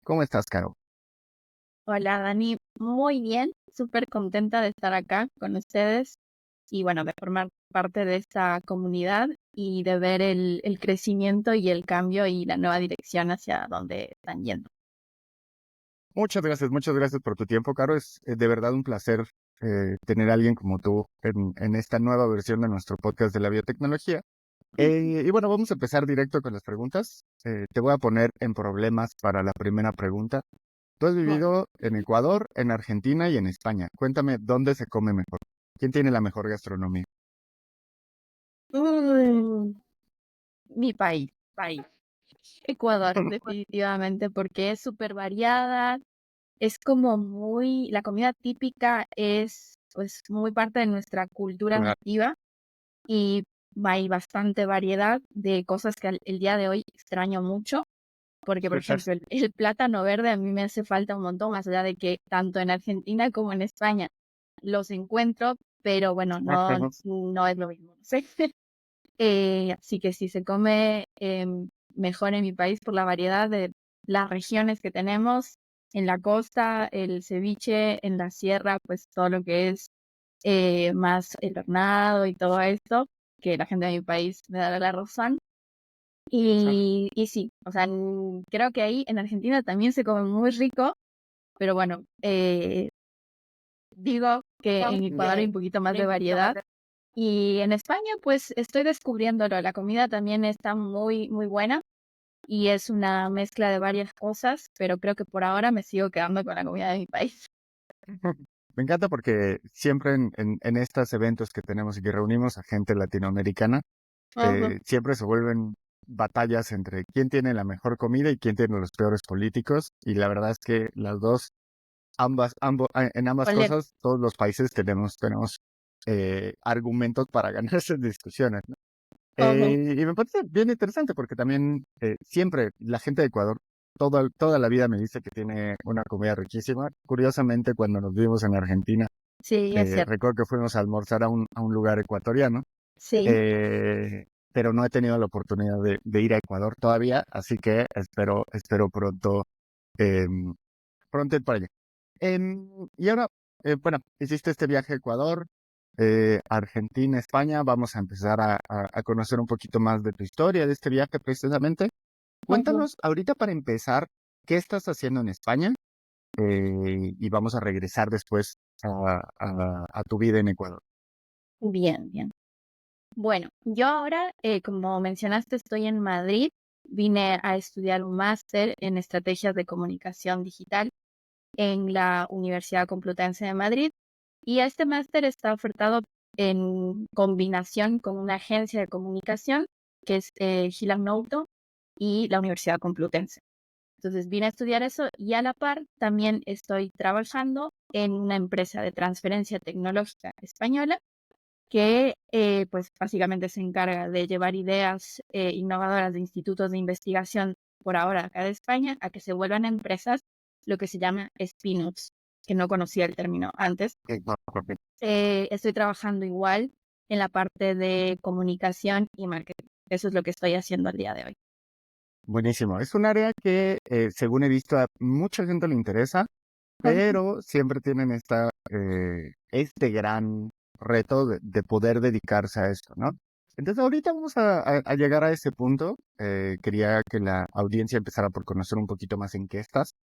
¿Cómo estás, Caro? Hola Dani, muy bien, súper contenta de estar acá con ustedes y bueno, de formar parte de esta comunidad y de ver el crecimiento y el cambio y la nueva dirección hacia donde están yendo. Muchas gracias por tu tiempo, Caro. Es de verdad un placer tener a alguien como tú en esta nueva versión de nuestro podcast de la biotecnología. Y bueno, vamos a empezar directo con las preguntas. Te voy a poner en problemas para la primera pregunta. Tú has Bueno, vivido en Ecuador, en Argentina y en España. Cuéntame dónde se come mejor. ¿Quién tiene la mejor gastronomía? mm, mi país, Ecuador, definitivamente, porque es súper variada, es como muy, la comida típica es pues muy parte de nuestra cultura Claro, nativa. Y hay bastante variedad de cosas que el día de hoy extraño mucho, porque, por ejemplo, el plátano verde a mí me hace falta un montón, más allá de que tanto en Argentina como en España los encuentro, pero bueno, no es lo mismo, no sé. Así que sí, se come mejor en mi país por la variedad de las regiones que tenemos. En la costa, el ceviche, en la sierra, pues todo lo que es más el hornado y todo esto, que la gente de mi país me da la razón. Y sí, o sea, creo que ahí en Argentina también se come muy rico, pero bueno, digo que en Ecuador hay un poquito más de variedad. Y en España, pues estoy descubriéndolo. La comida también está muy, muy buena y es una mezcla de varias cosas, pero creo que por ahora me sigo quedando con la comida de mi país. me encanta porque siempre en estos eventos que tenemos y que reunimos a gente latinoamericana, Ajá. siempre se vuelven batallas entre quién tiene la mejor comida y quién tiene los peores políticos. Y la verdad es que las dos, en ambas Ole, cosas, todos los países tenemos argumentos para ganar esas discusiones, ¿no? ajá. Y me parece bien interesante porque también siempre la gente de Ecuador, toda la vida me dice que tiene una comida riquísima. Curiosamente, cuando nos vimos en Argentina, Sí, es cierto. recuerdo que fuimos a almorzar a un lugar ecuatoriano, Sí. eh, pero no he tenido la oportunidad de ir a Ecuador todavía, así que espero pronto ir para allá. Y ahora, bueno, hiciste este viaje a Ecuador, Argentina, España. Vamos a empezar a conocer un poquito más de tu historia, de este viaje precisamente. Ajá. Cuéntanos ahorita para empezar, ¿qué estás haciendo en España? Y vamos a regresar después a tu vida en Ecuador. Bien, bien. Bueno, yo ahora, como mencionaste, estoy en Madrid. Vine a estudiar un máster en estrategias de comunicación digital en la Universidad Complutense de Madrid. Y este máster está ofertado en combinación con una agencia de comunicación que es Hill Knowlton y la Universidad Complutense. Entonces vine a estudiar eso y a la par también estoy trabajando en una empresa de transferencia tecnológica española que pues básicamente se encarga de llevar ideas innovadoras de institutos de investigación por ahora acá de España a que se vuelvan empresas, lo que se llama spin-offs, que no conocía el término antes. Estoy trabajando igual en la parte de comunicación y marketing. Eso es lo que estoy haciendo al día de hoy. Buenísimo. Es un área que, según he visto, a mucha gente le interesa, Ujú. pero siempre tienen este gran reto de poder dedicarse a esto, ¿no? Entonces, ahorita vamos a llegar a ese punto. Quería que la audiencia empezara por conocer un poquito más en qué estás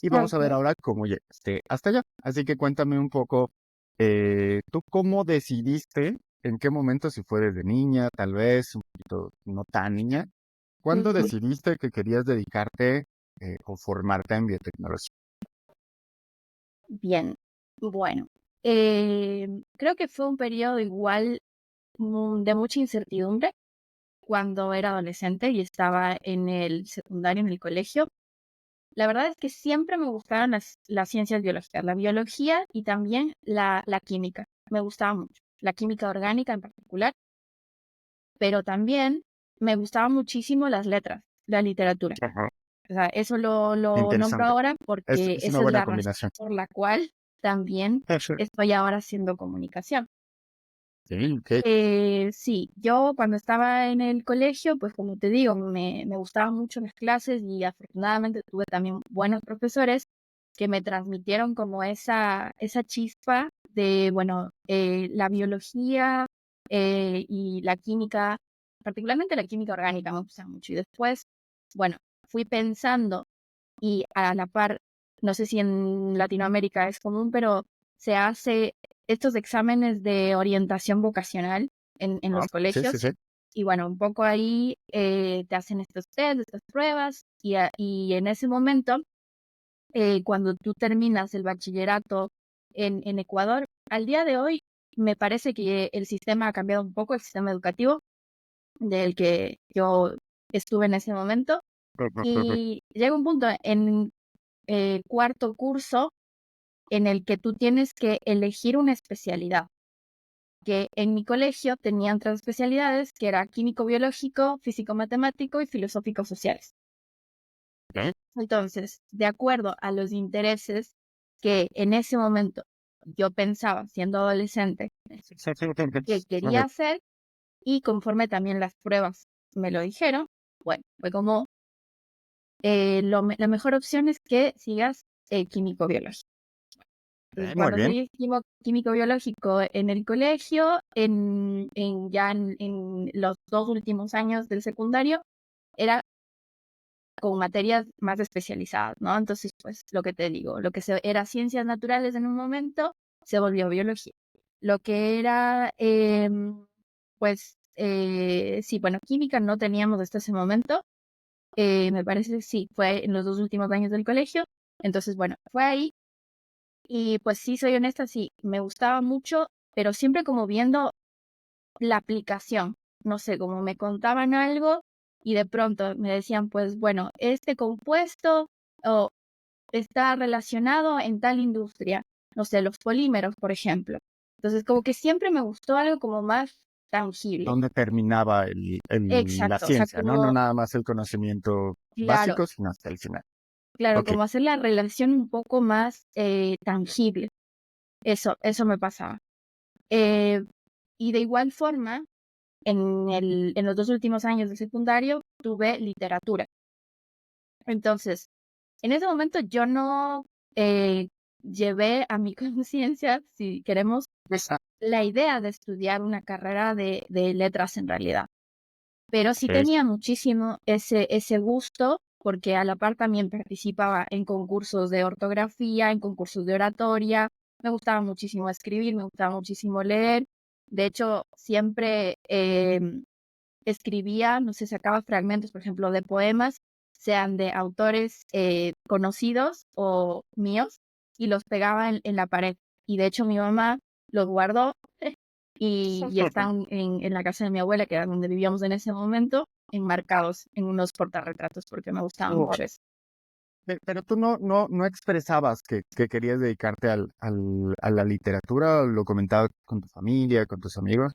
y vamos a ver Ujú. ahora cómo llegaste hasta allá. Así que cuéntame un poco, ¿tú cómo decidiste, en qué momento, si fue desde niña, tal vez, un poquito no tan niña, cuándo Ujú. decidiste que querías dedicarte o formarte en biotecnología? Bien, bueno, creo que fue un periodo igual de mucha incertidumbre cuando era adolescente y estaba en el secundario, en el colegio. La verdad es que siempre me gustaron las ciencias biológicas, la biología y también la química. Me gustaba mucho, la química orgánica en particular, pero también me gustaban muchísimo las letras, la literatura. Ajá. O sea, eso lo nombro Interesante. ahora porque Es una esa es buena la razón combinación. por la cual también estoy ahora haciendo comunicación. Sí, ok. Sí, yo cuando estaba en el colegio, pues como te digo, me gustaban mucho las clases y afortunadamente tuve también buenos profesores que me transmitieron como esa chispa de, bueno, la biología y la química, particularmente la química orgánica me gusta mucho. Y después, bueno, fui pensando y a la par, no sé si en Latinoamérica es común, pero se hace estos exámenes de orientación vocacional en Ah, los sí, sí, colegios. sí. Y bueno, un poco ahí te hacen estos test, estas pruebas, y en ese momento, cuando tú terminas el bachillerato en Ecuador, al día de hoy me parece que el sistema ha cambiado un poco, el sistema educativo del que yo estuve en ese momento, y llega un punto en cuarto curso en el que tú tienes que elegir una especialidad, que en mi colegio tenían 3 especialidades, que era químico biológico, físico matemático y filosófico sociales. Ok. Entonces, de acuerdo a los intereses que en ese momento yo pensaba, siendo adolescente, que quería hacer, y conforme también las pruebas me lo dijeron, bueno, fue como la mejor opción es que sigas químico biológico. Entonces, Muy cuando bien. seguí químico biológico en el colegio, ya en los 2 últimos años del secundario, era con materias más especializadas, ¿no? Entonces, pues, lo que te digo, lo que era ciencias naturales en un momento, se volvió biología. Lo que era, pues, sí, bueno, química no teníamos hasta ese momento, me parece que sí, fue en los 2 últimos años del colegio. Entonces, bueno, fue ahí. Y pues sí, soy honesta, sí, me gustaba mucho, pero siempre como viendo la aplicación. No sé, como me contaban algo y de pronto me decían, pues bueno, este compuesto o está relacionado en tal industria, no sé, los polímeros, por ejemplo. Entonces, como que siempre me gustó algo como más tangible. ¿Dónde terminaba la Exacto, o sea, ciencia, no? No como, nada más el conocimiento claro, básico, sino hasta el final. claro, Ok. como hacer la relación un poco más tangible. Eso me pasaba. Eh, y de igual forma, en los 2 últimos años de secundario tuve literatura. Entonces, en ese momento yo no llevé a mi conciencia, si queremos, Esa. la idea de estudiar una carrera de letras en realidad. Pero sí Ok. tenía muchísimo ese gusto, porque a la par también participaba en concursos de ortografía, en concursos de oratoria. Me gustaba muchísimo escribir, me gustaba muchísimo leer. De hecho, siempre escribía, no sé, sacaba fragmentos, por ejemplo, de poemas, sean de autores conocidos o míos, y los pegaba en la pared. Y de hecho mi mamá los guardó y están en la casa de mi abuela, que era donde vivíamos en ese momento, enmarcados en unos portarretratos, porque me gustaba Oh, mucho eso. pero tú no expresabas que querías dedicarte a la literatura, lo comentabas con tu familia, con tus amigos.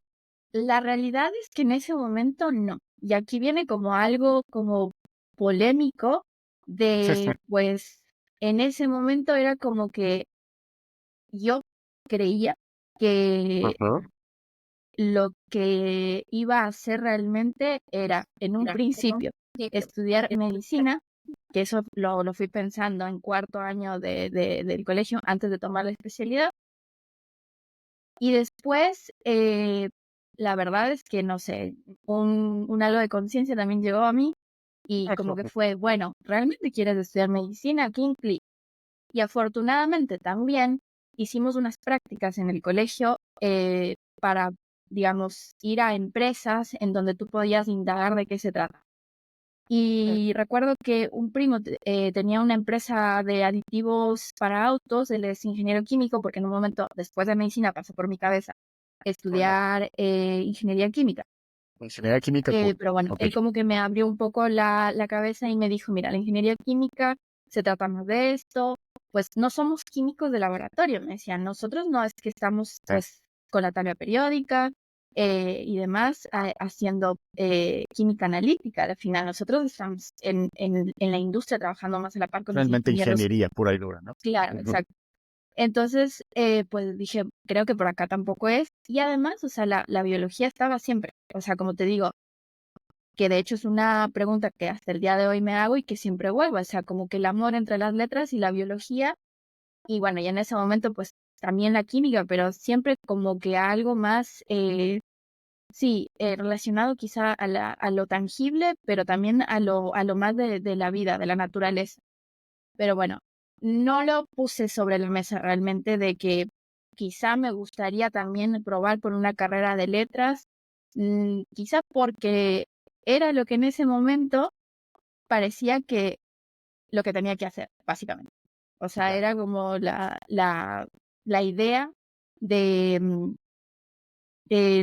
La realidad es que en ese momento no. Y aquí viene como algo como polémico Sí, sí. de, pues, en ese momento era como que yo creía que Ajá. lo que iba a hacer realmente era, en un principio, estudiar medicina, que eso lo fui pensando en cuarto año del colegio antes de tomar la especialidad. Y después, la verdad es que, no sé, un algo de conciencia también llegó a mí y como que fue, bueno, ¿realmente quieres estudiar medicina? Clic, clic. Y afortunadamente también hicimos unas prácticas en el colegio para, digamos, ir a empresas en donde tú podías indagar de qué se trata. Y recuerdo que un primo tenía una empresa de aditivos para autos, él es ingeniero químico, porque en un momento después de medicina pasó por mi cabeza estudiar ingeniería química. Ingeniería química pura. Pero bueno, Ok. él como que me abrió un poco la cabeza y me dijo, mira, la ingeniería química se trata más de esto, pues no somos químicos de laboratorio, me decían, nosotros no es que estamos Sí. pues con la tabla periódica y demás haciendo química analítica, al final nosotros estamos en la industria trabajando más a la par con los Realmente ingenieros. ingeniería pura y dura, ¿no? Claro, Ujú. exacto. Entonces, pues dije, creo que por acá tampoco es. Y además, o sea, la biología estaba siempre. O sea, como te digo, que de hecho es una pregunta que hasta el día de hoy me hago y que siempre vuelvo. O sea, como que el amor entre las letras y la biología. Y bueno, y en ese momento, pues también la química, pero siempre como que algo más, sí, relacionado quizá a lo tangible, pero también a lo más de la vida, de la naturaleza. Pero bueno, no lo puse sobre la mesa realmente de que quizá me gustaría también probar por una carrera de letras, quizá porque era lo que en ese momento parecía que lo que tenía que hacer, básicamente. O sea, Ya. era como la idea de,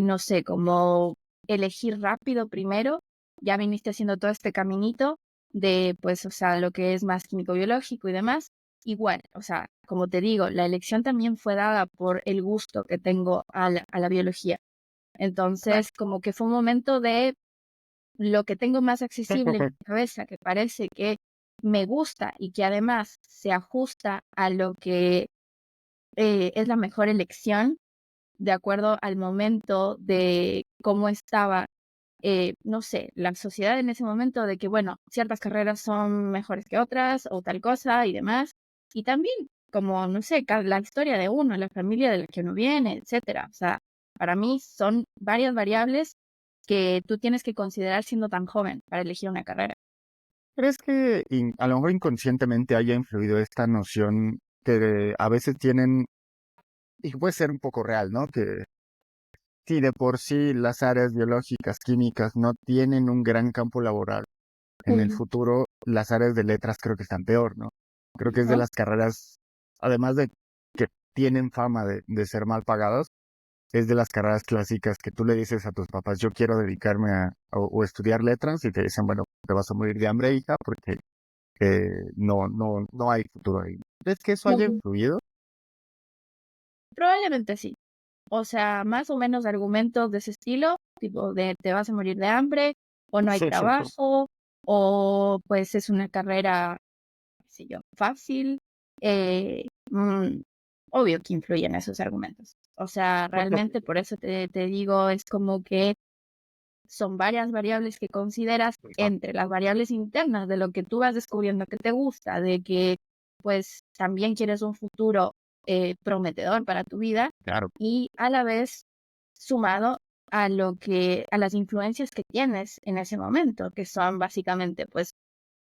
no sé, como elegir rápido primero. Ya viniste haciendo todo este caminito de, pues, o sea, lo que es más químico-biológico y demás. Igual, o sea, como te digo, la elección también fue dada por el gusto que tengo a la biología. Claro. Entonces, como que fue un momento de lo que tengo más accesible en mi cabeza, que parece que me gusta y que además se ajusta a lo que es la mejor elección de acuerdo al momento de cómo estaba, no sé, la sociedad en ese momento de que, bueno, ciertas carreras son mejores que otras o tal cosa y demás. Y también, como, no sé, la historia de uno, la familia de la que uno viene, etcétera. O sea, para mí son varias variables que tú tienes que considerar siendo tan joven para elegir una carrera. ¿Crees que a lo mejor inconscientemente haya influido esta noción que a veces tienen, y que puede ser un poco real, ¿no? Que si de por sí las áreas biológicas, químicas no tienen un gran campo laboral, en el Mm. futuro las áreas de letras creo que están peor, ¿no? Creo que es de ¿No? las carreras, además de que tienen fama de ser mal pagadas, es de las carreras clásicas que tú le dices a tus papás, yo quiero dedicarme o estudiar letras y te dicen, bueno, te vas a morir de hambre, hija, porque no hay futuro ahí. ¿Crees que eso haya Ujú. influido? Probablemente sí. O sea, más o menos argumentos de ese estilo, tipo de te vas a morir de hambre, o no hay Sí, sí, sí. trabajo, o pues es una carrera, qué sé yo, fácil. eh, mm, Obvio que influyen esos argumentos. O sea, realmente por eso te digo, es como que son varias variables que consideras entre las variables internas de lo que tú vas descubriendo que te gusta, de que pues también quieres un futuro prometedor para tu vida Claro, y a la vez sumado a lo que a las influencias que tienes en ese momento, que son básicamente pues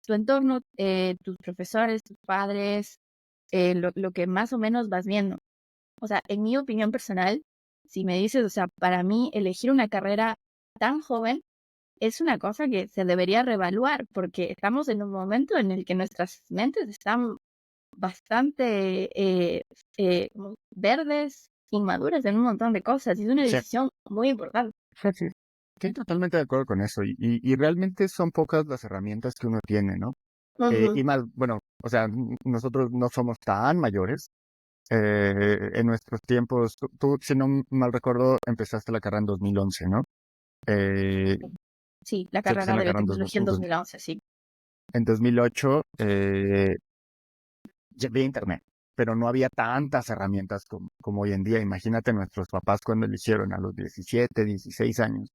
tu entorno, tus profesores, tus padres, lo que más o menos vas viendo. O sea, en mi opinión personal, si me dices, o sea, para mí elegir una carrera tan joven es una cosa que se debería reevaluar, porque estamos en un momento en el que nuestras mentes están bastante como verdes, inmaduras en un montón de cosas, y es una sí, decisión muy importante. sí, sí. Estoy totalmente de acuerdo con eso y realmente son pocas las herramientas que uno tiene, ¿no? Ujú. Y más, bueno, o sea, nosotros no somos tan mayores. En nuestros tiempos, tú, si no mal recuerdo, empezaste la carrera en 2011, ¿no? Eh, Sí, la se empezó carrera la de carrera biotecnología en 2011, sí. en 2008, ya había internet, pero no había tantas herramientas como hoy en día. Imagínate nuestros papás cuando lo hicieron a los 17, 16 años,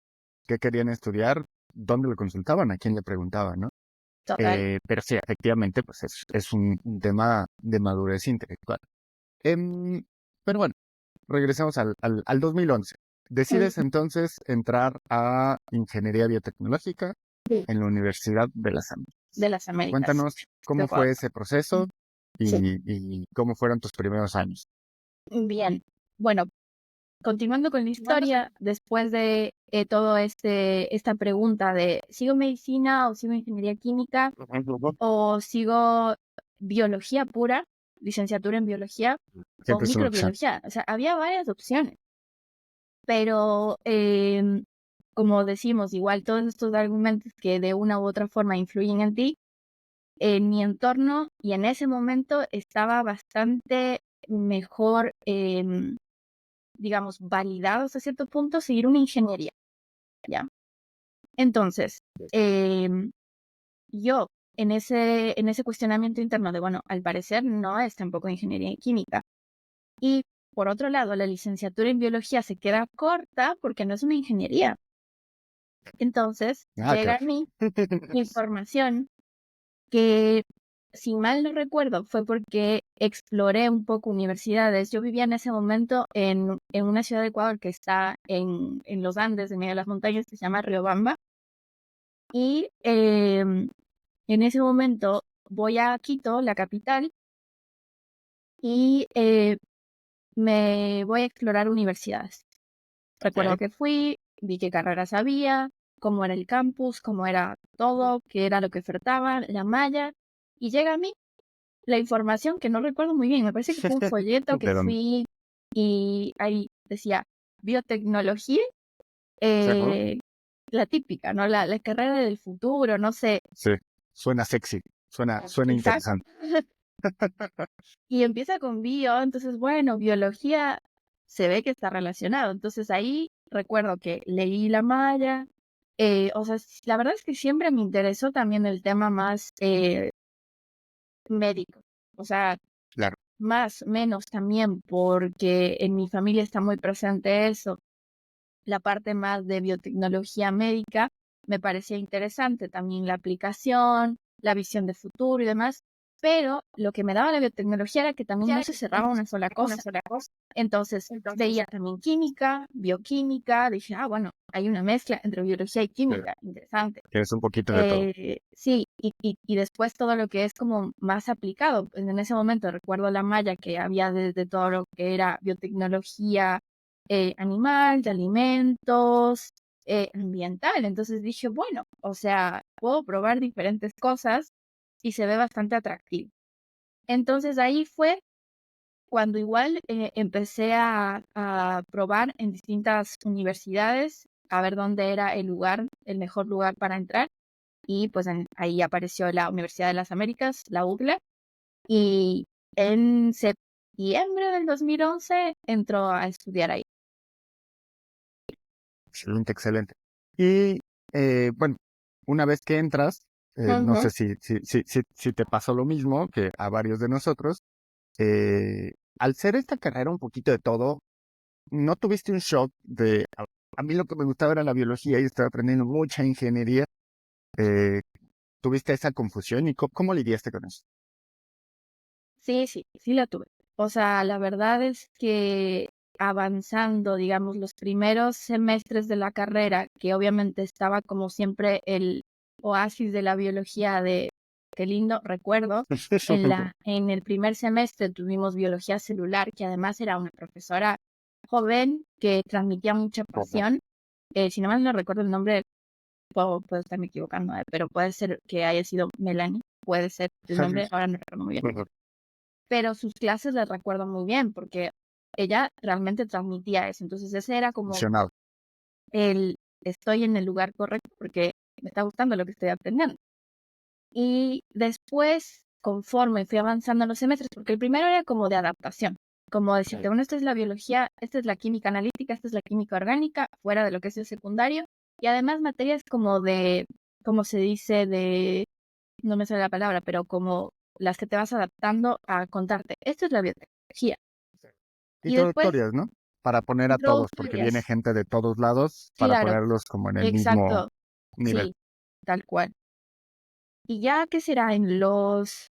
qué querían estudiar, dónde lo consultaban, a quién le preguntaban, ¿no? Total. Pero sí, efectivamente, pues es un tema de madurez intelectual. Em, pero bueno, regresemos al 2011. Decides Ujú. entonces entrar a Ingeniería Biotecnológica Sí. en la Universidad de las Américas. De las Américas. Cuéntanos De cómo acuerdo. fue ese proceso Sí. y cómo fueron tus primeros años. Bien. Bueno, continuando con la historia, después de todo esta pregunta de ¿sigo medicina o sigo ingeniería química o sigo biología pura, licenciatura en biología o Siempre es una opción. microbiología? O sea, había varias opciones, pero como decimos, igual todos estos argumentos que de una u otra forma influyen en ti, en mi entorno y en ese momento estaba bastante mejor, digamos, validado hasta cierto punto seguir una ingeniería, ¿ya? Entonces, em, yo en ese cuestionamiento interno de, bueno, al parecer no es tampoco ingeniería química. Y por otro lado, la licenciatura en biología se queda corta porque no es una ingeniería. Entonces, Ah, llega claro. a mí información que, si mal no recuerdo, fue porque exploré un poco universidades. Yo vivía en ese momento en una ciudad de Ecuador que está en los Andes, en medio de las montañas, que se llama Riobamba. Y en ese momento voy a Quito, la capital, y me voy a explorar universidades. Recuerdo Ok. que fui, vi qué carreras había, cómo era el campus, cómo era todo, qué era lo que ofertaba, la malla, y llega a mí la información que no recuerdo muy bien. Me parece que fue un folleto que ¿De dónde? fui y ahí decía biotecnología, Seguro. eh, la típica, ¿no? La carrera del futuro, no sé. Sí. Suena sexy. Suena Exacto. interesante. Y empieza con bio, entonces, bueno, biología se ve que está relacionado. Entonces ahí recuerdo que leí la malla. O sea, la verdad es que siempre me interesó también el tema más médico. O sea, Claro. más, menos también, porque en mi familia está muy presente eso. La parte más de biotecnología médica me parecía interesante, también la aplicación, la visión de futuro y demás, pero lo que me daba la biotecnología era que también no se cerraba a una sola cosa. Entonces veía también química, bioquímica, dije, bueno, hay una mezcla entre biología y Sí. química, interesante. Tienes un poquito de todo. Sí, y después todo lo que es como más aplicado. Pues en ese momento recuerdo la malla que había desde todo lo que era biotecnología animal, de alimentos, ambiental. Entonces dije, bueno, o sea, puedo probar diferentes cosas y se ve bastante atractivo. Entonces ahí fue cuando igual empecé a probar en distintas universidades a ver dónde era el lugar, el mejor lugar para entrar. Y pues ahí apareció la Universidad de las Américas, la UDLA, y en septiembre del 2011 entró a estudiar ahí. Excelente, excelente. Y bueno, una vez que entras, no Ujú. sé si te pasó lo mismo que a varios de nosotros, al ser esta carrera un poquito de todo, ¿no tuviste un shock de, a mí lo que me gustaba era la biología y estaba aprendiendo mucha ingeniería? Eh, ¿Tuviste esa confusión y cómo lidiaste con eso? Sí, sí, sí la tuve. O sea, la verdad es que avanzando, digamos, los primeros semestres de la carrera, que obviamente estaba como siempre el oasis de la biología de, qué lindo recuerdo, en el primer semestre tuvimos biología celular, que además era una profesora joven que transmitía mucha pasión. Si no mal no recuerdo el nombre, puedo estarme equivocando, pero puede ser que haya sido Melanie, puede ser el nombre, ahora no recuerdo muy bien, pero sus clases las recuerdo muy bien porque ella realmente transmitía eso. Entonces ese era como Funcionaba. el estoy en el lugar correcto porque me está gustando lo que estoy aprendiendo. Y después, conforme fui avanzando en los semestres, porque el primero era como de adaptación, como decirte, bueno, esta es la biología, esta es la química analítica, esta es la química orgánica, fuera de lo que es el secundario, y además materias como de, como se dice, de, no me sale la palabra, pero como las que te vas adaptando a contarte, esto es la biotecnología. Y después, Introductorias, ¿no? Para poner a todos, porque viene introductorias. gente de todos lados, para Claro, ponerlos como en el mismo exacto, nivel. sí, tal cual. Y ya que será en los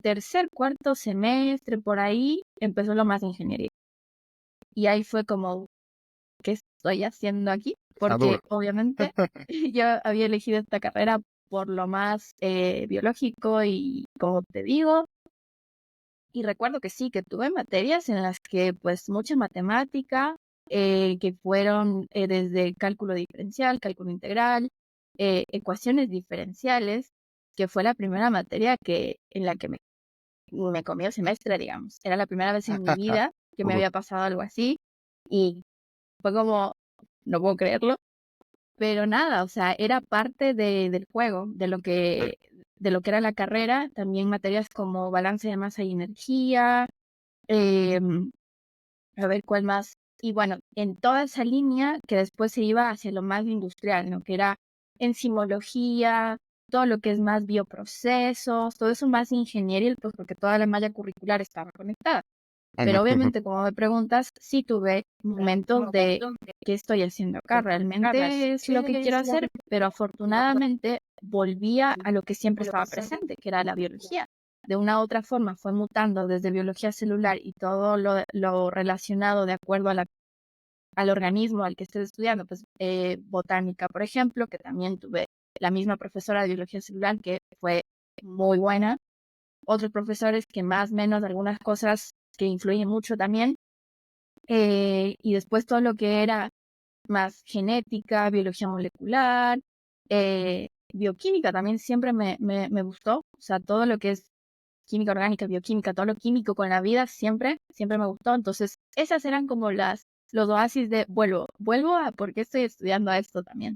tercer, cuarto semestre, por ahí, empezó lo más de ingeniería. Y ahí fue como, ¿qué estoy haciendo aquí? Está Porque duro. obviamente yo había elegido esta carrera por lo más biológico y, como te digo, y recuerdo que sí, que tuve materias en las que pues mucha matemática, que fueron desde cálculo diferencial, cálculo integral, ecuaciones diferenciales, que fue la primera materia en la que me comí el semestre, digamos. Era la primera vez en mi vida que me Ujú. había pasado algo así y fue como, no puedo creerlo, pero nada, o sea, era parte del juego, de lo que era la carrera, también materias como balance de masa y energía, em, a ver cuál más. Y bueno, en toda esa línea que después se iba hacia lo más industrial, ¿no? Que era enzimología, todo lo que es más bioprocesos, todo eso más ingenieril, pues porque toda la malla curricular estaba conectada. Pero obviamente, como me preguntas, sí tuve momentos de qué estoy haciendo acá, realmente es lo que quiero hacer, pero afortunadamente volvía a lo que siempre estaba presente, que era la biología. De una u otra forma fue mutando desde biología celular y todo lo relacionado de acuerdo al organismo al que estés estudiando, pues botánica, por ejemplo, que también tuve la misma profesora de biología celular que fue muy buena, otros profesores que más o menos algunas cosas que influyen mucho también, y después todo lo que era más genética, biología molecular, bioquímica también siempre me gustó, o sea, todo lo que es química orgánica, bioquímica, todo lo químico con la vida siempre me gustó, entonces esas eran como los oasis de vuelvo a por qué estoy estudiando a esto también.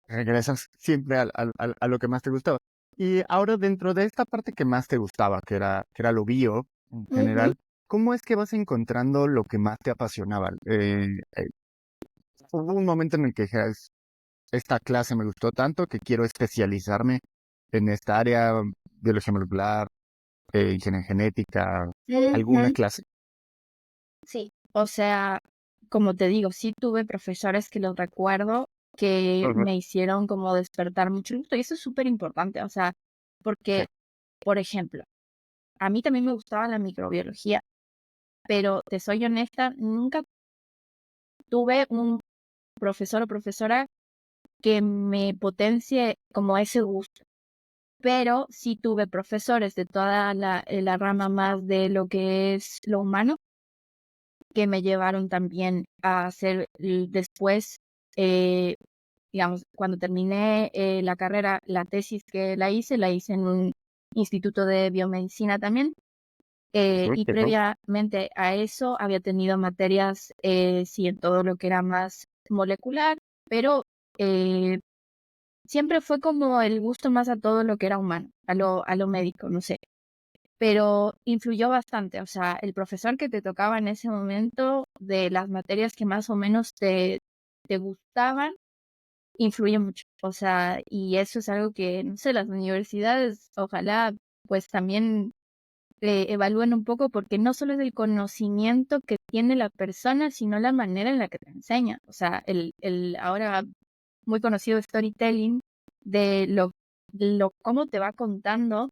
Regresas siempre a lo que más te gustaba. Y ahora dentro de esta parte que más te gustaba, que era lo bio en Ujú. general, ¿cómo es que vas encontrando lo que más te apasionaba? Hubo un momento en el que dijeras, esta clase me gustó tanto que quiero especializarme en esta área, biología molecular, ingeniería genética, alguna Ujú. clase. Sí, o sea, como te digo, sí tuve profesores que los recuerdo que Ujú. me hicieron como despertar mucho el gusto y eso es súper importante, o sea, Sí. porque, por ejemplo, a mí también me gustaba la microbiología, pero te soy honesta, nunca tuve un profesor o profesora que me potencie como ese gusto, pero sí tuve profesores de toda la rama más de lo que es lo humano que me llevaron también a hacer después, eh, digamos, cuando terminé la carrera, la tesis que la hice en un instituto de biomedicina también. Ujú, Y ujú. previamente a eso había tenido materias, sí, en todo lo que era más molecular, pero eh, siempre fue como el gusto más a todo lo que era humano, a lo médico, no sé. Pero influyó bastante, o sea, el profesor que te tocaba en ese momento de las materias que más o menos te gustaban, influye mucho. O sea, y eso es algo que, no sé, las universidades ojalá pues también evalúen un poco porque no solo es el conocimiento que tiene la persona, sino la manera en la que te enseña. O sea, el ahora muy conocido storytelling de cómo te va contando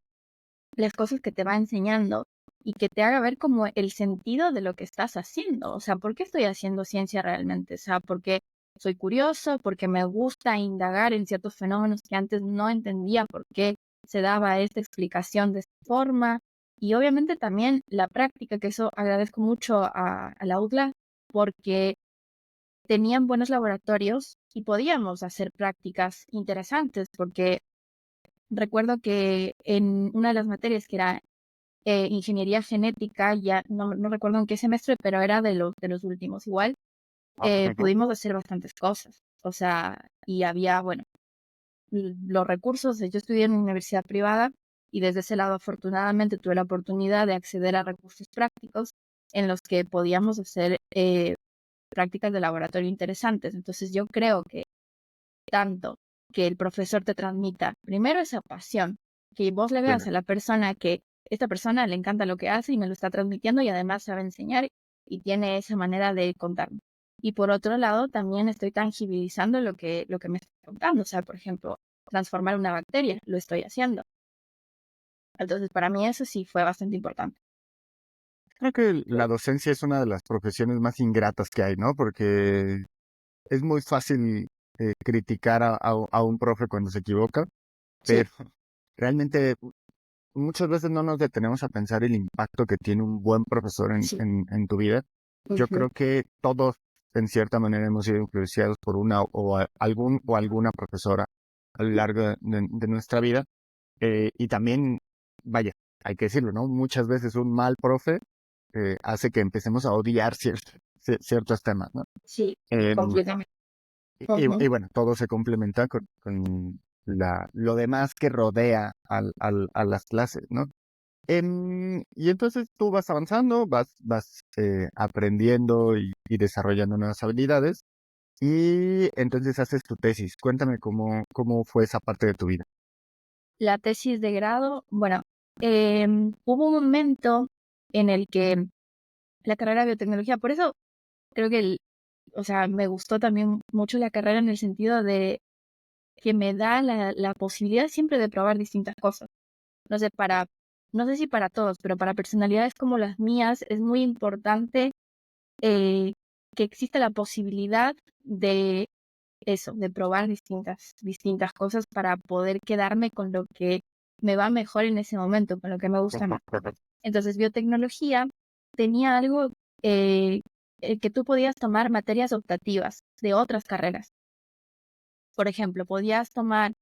las cosas que te va enseñando y que te haga ver como el sentido de lo que estás haciendo. O sea, ¿por qué estoy haciendo ciencia realmente? O sea, porque soy curioso, porque me gusta indagar en ciertos fenómenos que antes no entendía por qué se daba esta explicación de esta forma. Y obviamente también la práctica, que eso agradezco mucho a la UDLA, porque tenían buenos laboratorios y podíamos hacer prácticas interesantes, porque recuerdo que en una de las materias que era ingeniería genética, ya no recuerdo en qué semestre, pero era de los últimos. Igual Ah, ujú. pudimos hacer bastantes cosas. O sea, y había, bueno, los recursos. Yo estudié en una universidad privada y desde ese lado afortunadamente tuve la oportunidad de acceder a recursos prácticos en los que podíamos hacer prácticas de laboratorio interesantes. Entonces yo creo que tanto que el profesor te transmita primero esa pasión, que vos le Sí. veas a la persona que esta persona le encanta lo que hace y me lo está transmitiendo y además sabe enseñar y tiene esa manera de contarme. Y por otro lado, también estoy tangibilizando lo que me está contando. O sea, por ejemplo, transformar una bacteria, lo estoy haciendo. Entonces, para mí eso sí fue bastante importante. Creo que la docencia es una de las profesiones más ingratas que hay, ¿no? Porque es muy fácil criticar a un profe cuando se equivoca, Sí, pero realmente muchas veces no nos detenemos a pensar el impacto que tiene un buen profesor en, sí. en tu vida. Yo Ujú. creo que todos, en cierta manera, hemos sido influenciados por una algún o alguna profesora a lo largo de nuestra vida. Y también, vaya, hay que decirlo, ¿no? Muchas veces un mal profe hace que empecemos a odiar ciertos temas, ¿no? Sí, Em, completamente. y Ujú. bueno, todo se complementa con lo demás que rodea a las clases, ¿no? Y entonces tú vas avanzando, vas aprendiendo y desarrollando nuevas habilidades y entonces haces tu tesis. Cuéntame cómo fue esa parte de tu vida. La tesis de grado, bueno, hubo un momento en el que la carrera de biotecnología, por eso creo que, me gustó también mucho la carrera en el sentido de que me da la posibilidad siempre de probar distintas cosas. No sé, no sé si para todos, pero para personalidades como las mías es muy importante que exista la posibilidad de eso, de probar distintas cosas para poder quedarme con lo que me va mejor en ese momento, con lo que me gusta más. Entonces, biotecnología tenía algo que tú podías tomar materias optativas de otras carreras. Por ejemplo, podías tomar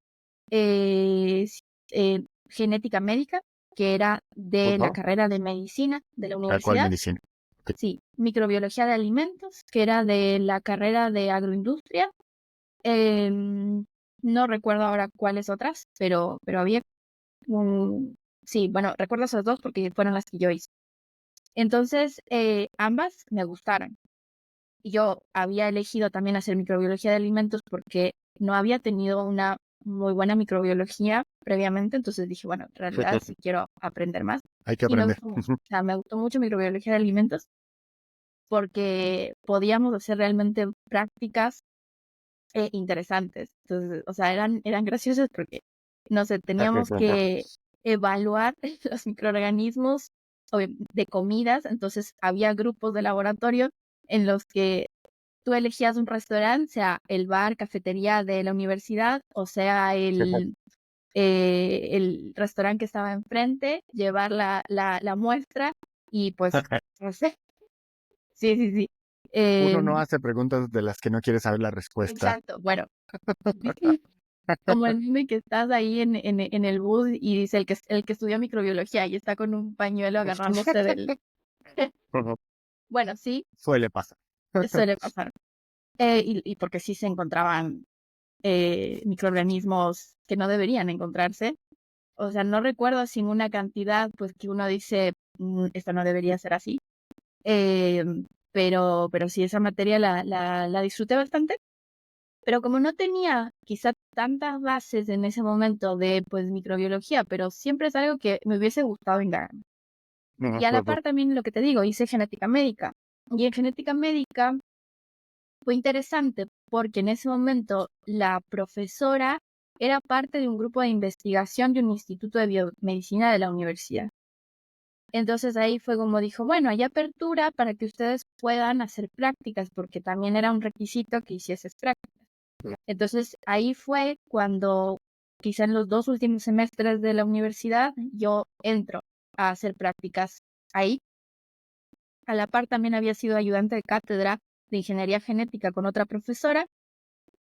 genética médica, que era de la carrera de medicina de la ¿A cuál universidad. medicina? Ok. Sí, microbiología de alimentos, que era de la carrera de agroindustria. No recuerdo ahora cuáles otras, pero había sí, bueno, recuerdo esas dos porque fueron las que yo hice. Entonces, ambas me gustaron. Y yo había elegido también hacer microbiología de alimentos porque no había tenido una muy buena microbiología previamente, entonces dije, bueno, en realidad sí quiero aprender más. Hay que Y me aprender. gustó mucho. O sea, me gustó mucho microbiología de alimentos porque podíamos hacer realmente prácticas interesantes. Entonces, o sea, eran graciosas porque, no sé, teníamos que evaluar los microorganismos de comidas, entonces había grupos de laboratorio en los que tú elegías un restaurante, sea el bar, cafetería de la universidad, o sea el restaurante que estaba enfrente, llevar la muestra y pues, no sé, sí, sí, sí. Uno Eh, no hace preguntas de las que no quiere saber la respuesta. exacto, bueno, como el meme que estás ahí en el bus y dice el que estudia microbiología y está con un pañuelo agarrándose del... Bueno, sí, Suele pasar. suele pasar. Y porque sí se encontraban microorganismos que no deberían encontrarse. O sea, no recuerdo sin una cantidad, pues que uno dice, esto no debería ser así. Eh, pero sí, esa materia la disfruté bastante. Pero como no tenía quizá tantas bases en ese momento de pues microbiología, pero siempre es algo que me hubiese gustado indagar. Y a la par también lo que te digo, hice genética médica. Y en genética médica fue interesante porque en ese momento la profesora era parte de un grupo de investigación de un instituto de biomedicina de la universidad. Entonces ahí fue como dijo, bueno, hay apertura para que ustedes puedan hacer prácticas, porque también era un requisito que hicieses prácticas. Entonces ahí fue cuando, quizá en los 2 últimos semestres de la universidad, yo entro a hacer prácticas ahí. A la par también había sido ayudante de cátedra de ingeniería genética con otra profesora.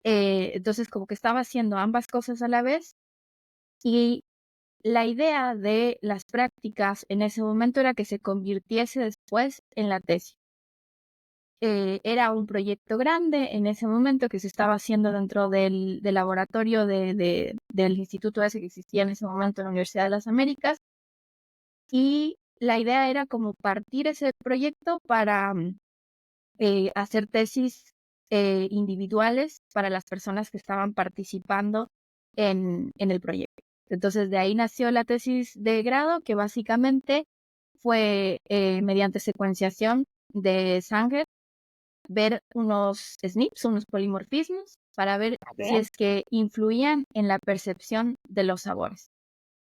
Entonces como que estaba haciendo ambas cosas a la vez. Y la idea de las prácticas en ese momento era que se convirtiese después en la tesis. Era un proyecto grande en ese momento que se estaba haciendo dentro del laboratorio del instituto ese que existía en ese momento en la Universidad de las Américas. Y la idea era como partir ese proyecto para hacer tesis individuales para las personas que estaban participando en el proyecto. Entonces, de ahí nació la tesis de grado, que básicamente fue mediante secuenciación de sangre, ver unos SNPs, unos polimorfismos, para ver si es que influían en la percepción de los sabores.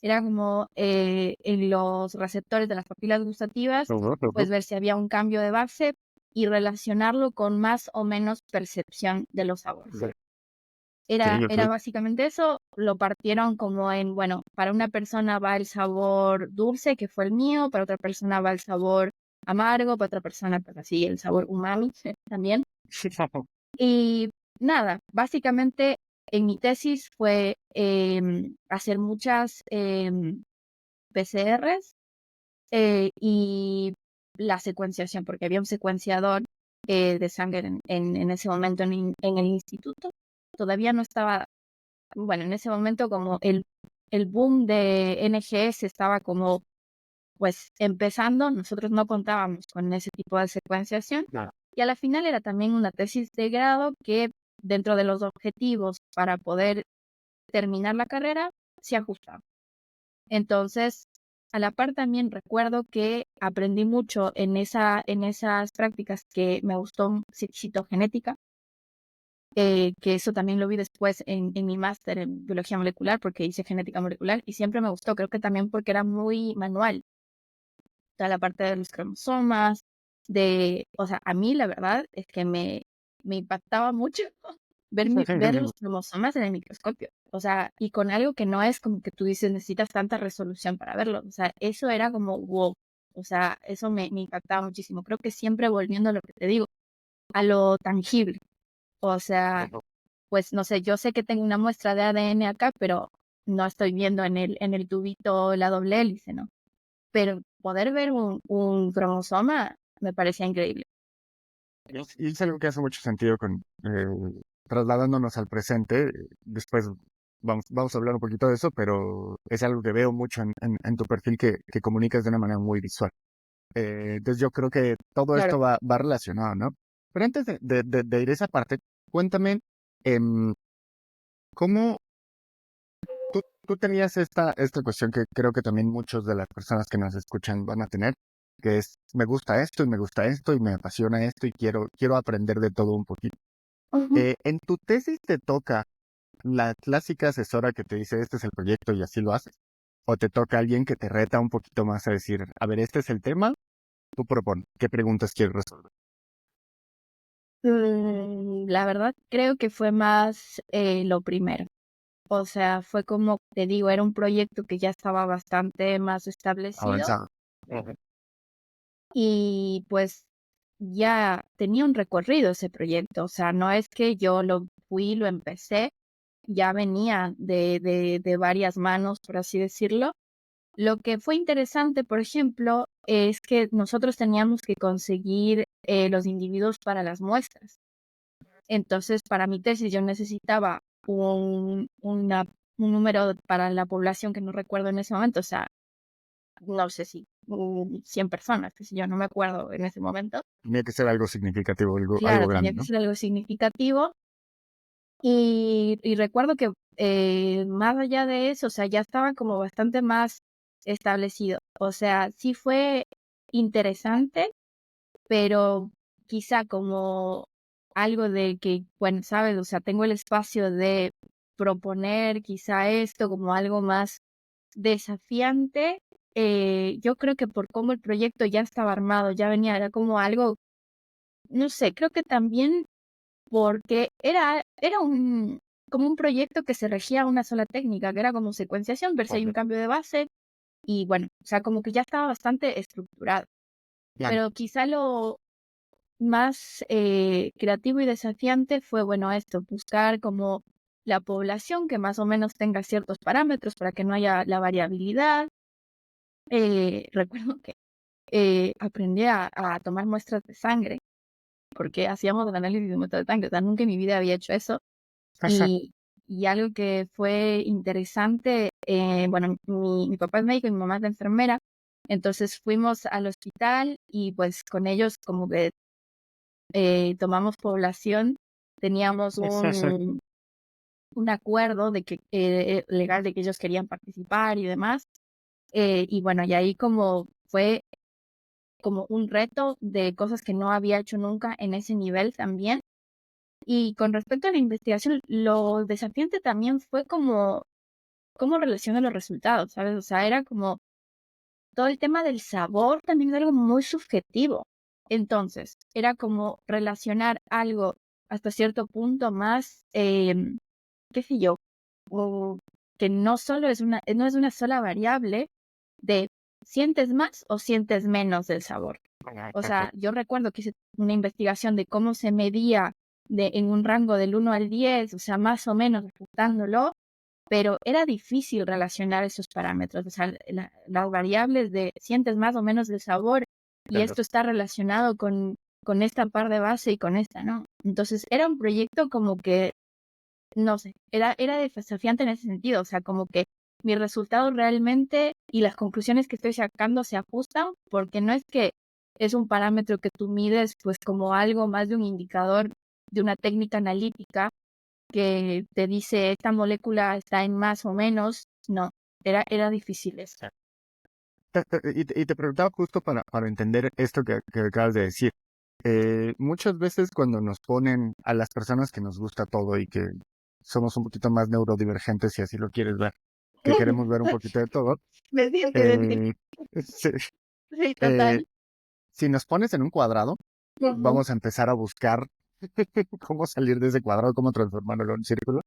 Era como en los receptores de las papilas gustativas, pues ver si había un cambio de base y relacionarlo con más o menos percepción de los sabores. Era básicamente eso, lo partieron como en, bueno, para una persona va el sabor dulce, que fue el mío, para otra persona va el sabor amargo, para otra persona, pues así, el sabor umami también. Y nada, básicamente en mi tesis fue hacer muchas PCRs y la secuenciación, porque había un secuenciador de sangre en ese momento en el instituto. Todavía no estaba, bueno, en ese momento como el boom de NGS estaba como pues empezando, nosotros no contábamos con ese tipo de secuenciación. Claro. Y a la final era también una tesis de grado que dentro de los objetivos para poder terminar la carrera se ajustaba. Entonces, a la par también recuerdo que aprendí mucho en esas prácticas que me gustó citogenética, que eso también lo vi después en mi máster en biología molecular, porque hice genética molecular y siempre me gustó, creo que también porque era muy manual, toda la parte de los cromosomas, o sea, a mí la verdad es que me impactaba mucho ver los cromosomas en el microscopio, o sea, y con algo que no es como que tú dices necesitas tanta resolución para verlo, o sea, eso era como wow, o sea, eso me impactaba muchísimo. Creo que siempre volviendo a lo que te digo, a lo tangible, o sea, pues no sé, yo sé que tengo una muestra de ADN acá, pero no estoy viendo en el tubito la doble hélice, ¿no? Pero poder ver un cromosoma me parecía increíble. Y es algo que hace mucho sentido con trasladándonos al presente. Después vamos a hablar un poquito de eso, pero es algo que veo mucho en tu perfil que comunicas de una manera muy visual. Entonces yo creo que todo Claro. esto va relacionado, ¿no? Pero antes de ir a esa parte, cuéntame, em, ¿cómo tú tenías esta cuestión que creo que también muchas de las personas que nos escuchan van a tener, que es, me gusta esto y me gusta esto y me apasiona esto y quiero aprender de todo un poquito? Ujú. En tu tesis te toca la clásica asesora que te dice, este es el proyecto y así lo haces. O te toca alguien que te reta un poquito más a decir, a ver, este es el tema, tú propon, ¿qué preguntas quieres resolver? La verdad creo que fue más lo primero. O sea, fue como te digo, era un proyecto que ya estaba bastante más establecido Avanzado. Ujú. y pues ya tenía un recorrido ese proyecto. O sea, no es que yo lo fui, lo empecé, ya venía de varias manos, por así decirlo. Lo que fue interesante, por ejemplo, es que nosotros teníamos que conseguir los individuos para las muestras. Entonces, para mi tesis yo necesitaba un número para la población que no recuerdo en ese momento, o sea, no sé si 100 personas, que si yo no me acuerdo en ese momento. Tenía que ser algo significativo, algo Claro, tenía grande, que ¿no? ser algo significativo. Y recuerdo que más allá de eso, o sea, ya estaba como bastante más establecido. O sea, sí fue interesante, pero quizá como algo de que, bueno, sabes, o sea, tengo el espacio de proponer quizá esto como algo más desafiante. Yo creo que por cómo el proyecto ya estaba armado, ya venía, era como algo, no sé, creo que también porque era como un proyecto que se regía a una sola técnica, que era como secuenciación, ver si hay un Correcto. cambio de base, y bueno, o sea, como que ya estaba bastante estructurado. Claro. Pero quizá lo más creativo y desafiante fue, bueno, esto, buscar como la población que más o menos tenga ciertos parámetros para que no haya la variabilidad. Recuerdo que aprendí a tomar muestras de sangre, porque hacíamos el análisis de muestras de sangre, o sea, nunca en mi vida había hecho eso. Y, y algo que fue interesante, bueno, mi papá es médico y mi mamá es enfermera, entonces fuimos al hospital y pues con ellos como que tomamos población, teníamos un acuerdo de que legal de que ellos querían participar y demás. Y bueno, y ahí como fue como un reto de cosas que no había hecho nunca en ese nivel también. Y con respecto a la investigación, lo desafiante también fue como cómo relaciona los resultados, ¿sabes? O sea, era como todo el tema del sabor también es algo muy subjetivo. Entonces, era como relacionar algo hasta cierto punto más, qué sé yo, o que no solo es no es una sola variable de sientes más o sientes menos del sabor. O sea, yo recuerdo que hice una investigación de cómo se medía en un rango del 1 al 10, o sea, más o menos ajustándolo, pero era difícil relacionar esos parámetros, o sea, las variables de sientes más o menos del sabor y Claro. esto está relacionado con esta par de base y con esta, ¿no? Entonces era un proyecto como que, no sé, era desafiante en ese sentido, o sea, como que mis resultados realmente y las conclusiones que estoy sacando se ajustan porque no es que es un parámetro que tú mides pues como algo más de un indicador de una técnica analítica que te dice esta molécula está en más o menos. No, era difícil eso. Y te preguntaba justo para entender esto que acabas de decir. Muchas veces cuando nos ponen a las personas que nos gusta todo y que somos un poquito más neurodivergentes, si así lo quieres ver, que queremos ver un poquito de todo, Me siento identificada. eh, sí, Sí, eh, total. si nos pones en un cuadrado, Ujú. vamos a empezar a buscar cómo salir de ese cuadrado, cómo transformarlo en un círculo.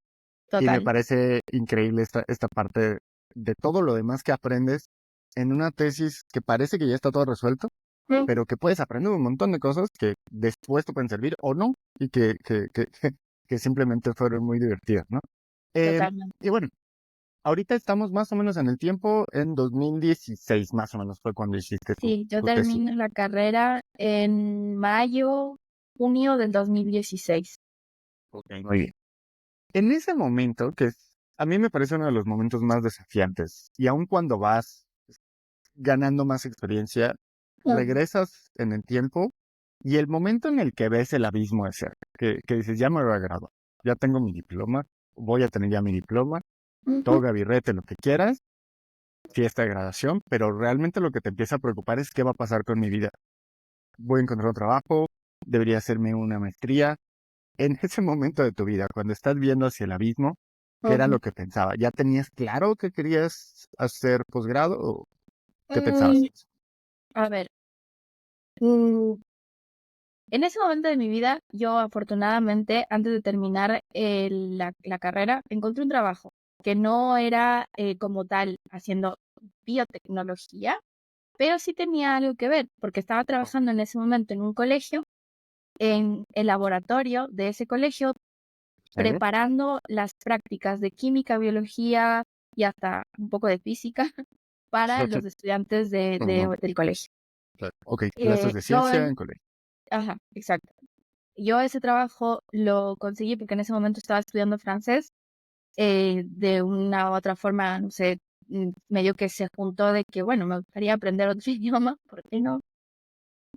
Y me Total. parece increíble esta parte de todo lo demás que aprendes en una tesis que parece que ya está todo resuelto, Ujú. pero que puedes aprender un montón de cosas que después te pueden servir o no, y que simplemente fueron muy divertidas, ¿no? Eh, Totalmente. y bueno, ahorita estamos más o menos en el tiempo, en 2016 más o menos fue cuando hiciste tu, Sí, yo tu tesis. termino la carrera en mayo, junio del 2016. Ok, muy bien. En ese momento, a mí me parece uno de los momentos más desafiantes, y aun cuando vas ganando más experiencia, Ujú. regresas en el tiempo y el momento en el que ves el abismo de cerca, que dices, ya me voy a graduar, ya tengo mi diploma, voy a tener ya mi diploma, Ujú. toga, birrete, lo que quieras, fiesta de graduación, pero realmente lo que te empieza a preocupar es qué va a pasar con mi vida. Voy a encontrar un trabajo, debería hacerme una maestría. En ese momento de tu vida, cuando estás viendo hacia el abismo, ¿qué era Ujú. lo que pensaba? ¿Ya tenías claro que querías hacer posgrado o qué pensabas? Mm, a ver, mm, en ese momento de mi vida, yo afortunadamente, antes de terminar la carrera, encontré un trabajo que no era como tal haciendo biotecnología, pero sí tenía algo que ver, porque estaba trabajando en ese momento en un colegio, en el laboratorio de ese colegio, ¿Eh? preparando las prácticas de química, biología y hasta un poco de física para los estudiantes Ujú. del colegio. Claro. Ok, clases de Yo, ciencia en colegio. ajá, exacto. Yo ese trabajo lo conseguí porque en ese momento estaba estudiando francés, de una u otra forma, no sé, medio que se juntó de que, bueno, me gustaría aprender otro idioma, ¿por qué no?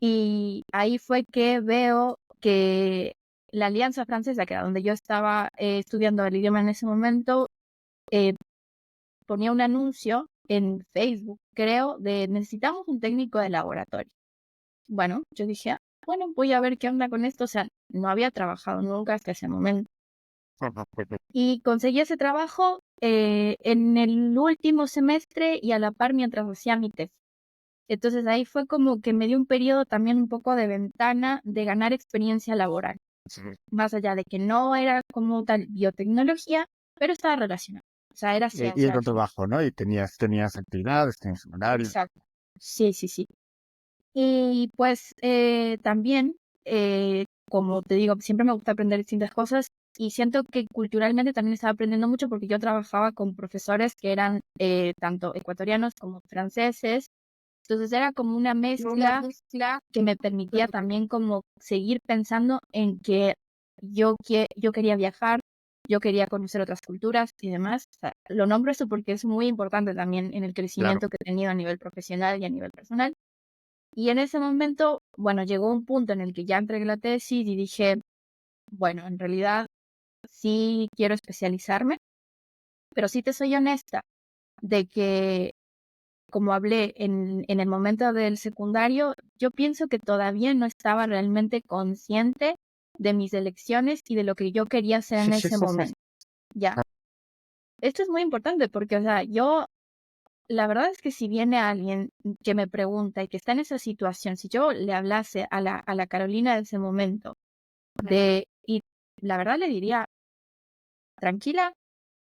Y ahí fue que veo que la Alianza Francesa, que era donde yo estaba estudiando el idioma en ese momento, eh, ponía un anuncio en Facebook, creo, de necesitamos un técnico de laboratorio. Bueno, yo dije, "Ah, bueno, voy a ver qué onda con esto". O sea, no había trabajado nunca hasta ese momento. Ujú, ujú. Y conseguí ese trabajo en el último semestre y a la par mientras hacía mi tesis. Entonces ahí fue como que me dio un periodo también un poco de ventana de ganar experiencia laboral, Sí. más allá de que no era como tal biotecnología, pero estaba relacionado. O sea, era Y ciencia era al un final. trabajo, ¿no? Y tenías actividades, tenías horarios. Exacto. Sí, sí, sí. Y pues también, como te digo, siempre me gusta aprender distintas cosas y siento que culturalmente también estaba aprendiendo mucho porque yo trabajaba con profesores que eran tanto ecuatorianos como franceses. Entonces era como una mezcla que me permitía también como seguir pensando en que yo quería viajar, yo quería conocer otras culturas y demás. O sea, lo nombro esto porque es muy importante también en el Claro. crecimiento que he tenido a nivel profesional y a nivel personal. Y en ese momento, bueno, llegó un punto en el que ya entregué la tesis y dije, bueno, en realidad sí quiero especializarme, pero sí te soy honesta de que, como hablé en el momento del secundario, yo pienso que todavía no estaba realmente consciente de mis elecciones y de lo que yo quería hacer en ese momento. Ya, esto es muy importante porque, o sea, yo, la verdad es que si viene alguien que me pregunta y que está en esa situación, si yo le hablase a la Carolina de ese momento, y la verdad le diría, tranquila,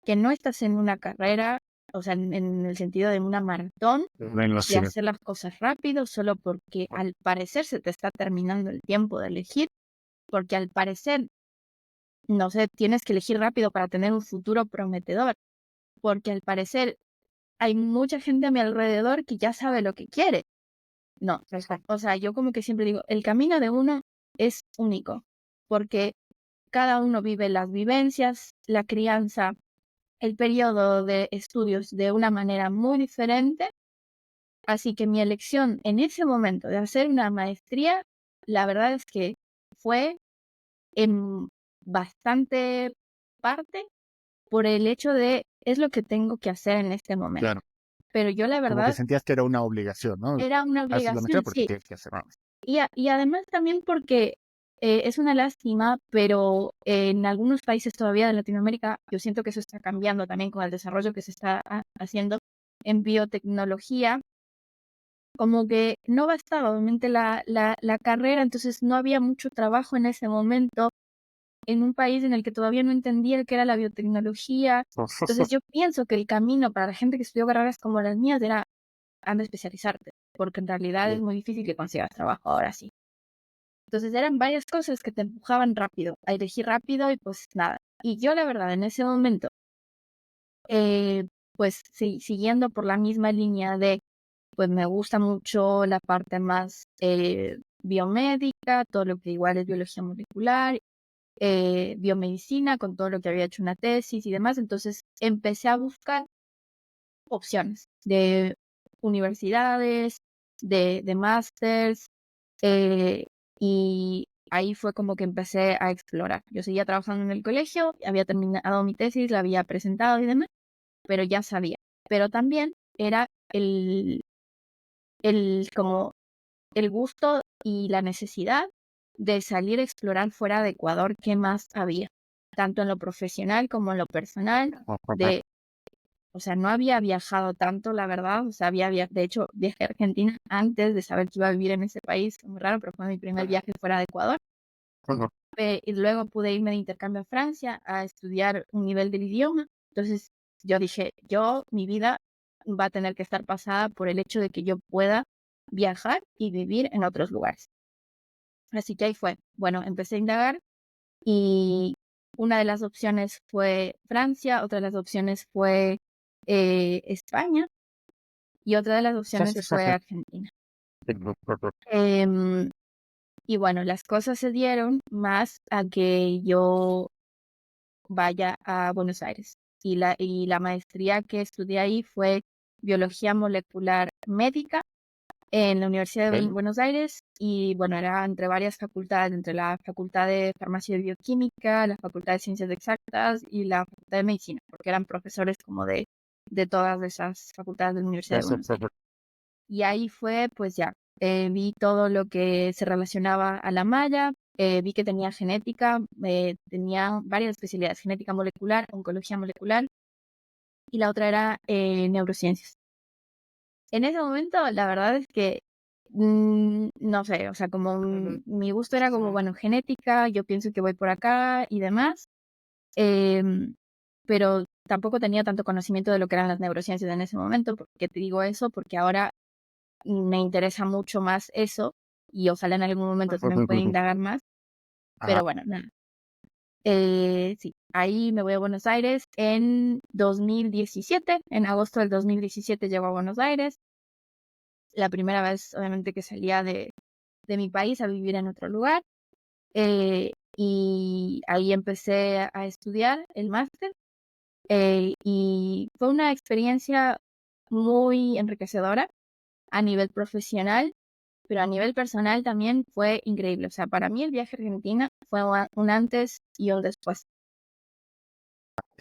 que no estás en una carrera, o sea, en el sentido de una maratón, En los de cines. hacer las cosas rápido, solo porque al parecer se te está terminando el tiempo de elegir, porque al parecer, no sé, tienes que elegir rápido para tener un futuro prometedor, porque al parecer hay mucha gente a mi alrededor que ya sabe lo que quiere. No, o sea, yo como que siempre digo, el camino de uno es único, porque cada uno vive las vivencias, la crianza, el periodo de estudios de una manera muy diferente. Así que mi elección en ese momento de hacer una maestría, la verdad es que fue en bastante parte por el hecho de es lo que tengo que hacer en este momento. Claro. pero yo la Como que verdad sentías que era una obligación, ¿no? era una Haces la maestría obligación, porque sí. tienes que hacerlo. Y además también porque es una lástima, pero en algunos países todavía de Latinoamérica, yo siento que eso está cambiando también con el desarrollo que se está haciendo en biotecnología, como que no bastaba obviamente la carrera, entonces no había mucho trabajo en ese momento en un país en el que todavía no entendía qué era la biotecnología. Entonces yo pienso que el camino para la gente que estudió carreras como las mías era anda a especializarte, porque en realidad es muy difícil que consigas trabajo ahora sí. Entonces eran varias cosas que te empujaban rápido, a elegir rápido y pues nada. Y yo la verdad en ese momento, pues siguiendo por la misma línea de, pues me gusta mucho la parte más biomédica, todo lo que igual es biología molecular, biomedicina, con todo lo que había hecho una tesis y demás. Entonces empecé a buscar opciones de universidades, de másters, y ahí fue como que empecé a explorar. Yo seguía trabajando en el colegio, había terminado mi tesis, la había presentado y demás, pero ya sabía. Pero también era como el gusto y la necesidad de salir a explorar fuera de Ecuador qué más había, tanto en lo profesional como en lo personal, de o sea, no había viajado tanto, la verdad. O sea, de hecho, viajé a Argentina antes de saber que iba a vivir en ese país. Muy raro, pero fue mi primer viaje fuera de Ecuador. Y luego pude irme de intercambio a Francia a estudiar un nivel del idioma. Entonces, yo dije, mi vida va a tener que estar pasada por el hecho de que yo pueda viajar y vivir en otros lugares. Así que ahí fue. Bueno, empecé a indagar y una de las opciones fue Francia, otra de las opciones fue España y otra de las opciones fue Argentina. Em, y bueno, las cosas se dieron más a que yo vaya a Buenos Aires. Y la maestría que estudié ahí fue biología molecular médica en la Universidad de Buenos Aires. Y bueno, era entre varias facultades, entre la Facultad de Farmacia y Bioquímica, la Facultad de Ciencias Exactas y la Facultad de Medicina, porque eran profesores como de todas esas facultades de la Universidad de Buenos Aires. Y ahí fue, pues ya, vi todo lo que se relacionaba a la malla, vi que tenía genética, tenía varias especialidades, genética molecular, oncología molecular, y la otra era neurociencias. En ese momento, la verdad es que, no sé, o sea, como mi gusto era como, bueno, genética, yo pienso que voy por acá y demás, pero tampoco tenía tanto conocimiento de lo que eran las neurociencias en ese momento. ¿Por qué te digo eso? Porque ahora me interesa mucho más eso y ojalá en algún momento también pueda indagar más, pero bueno, nada. Sí, ahí me voy a Buenos Aires en 2017, en agosto del 2017 llego a Buenos Aires, la primera vez obviamente que salía de mi país a vivir en otro lugar, y ahí empecé a estudiar el máster, y fue una experiencia muy enriquecedora a nivel profesional, pero a nivel personal también fue increíble. O sea, para mí el viaje a Argentina fue un antes y un después.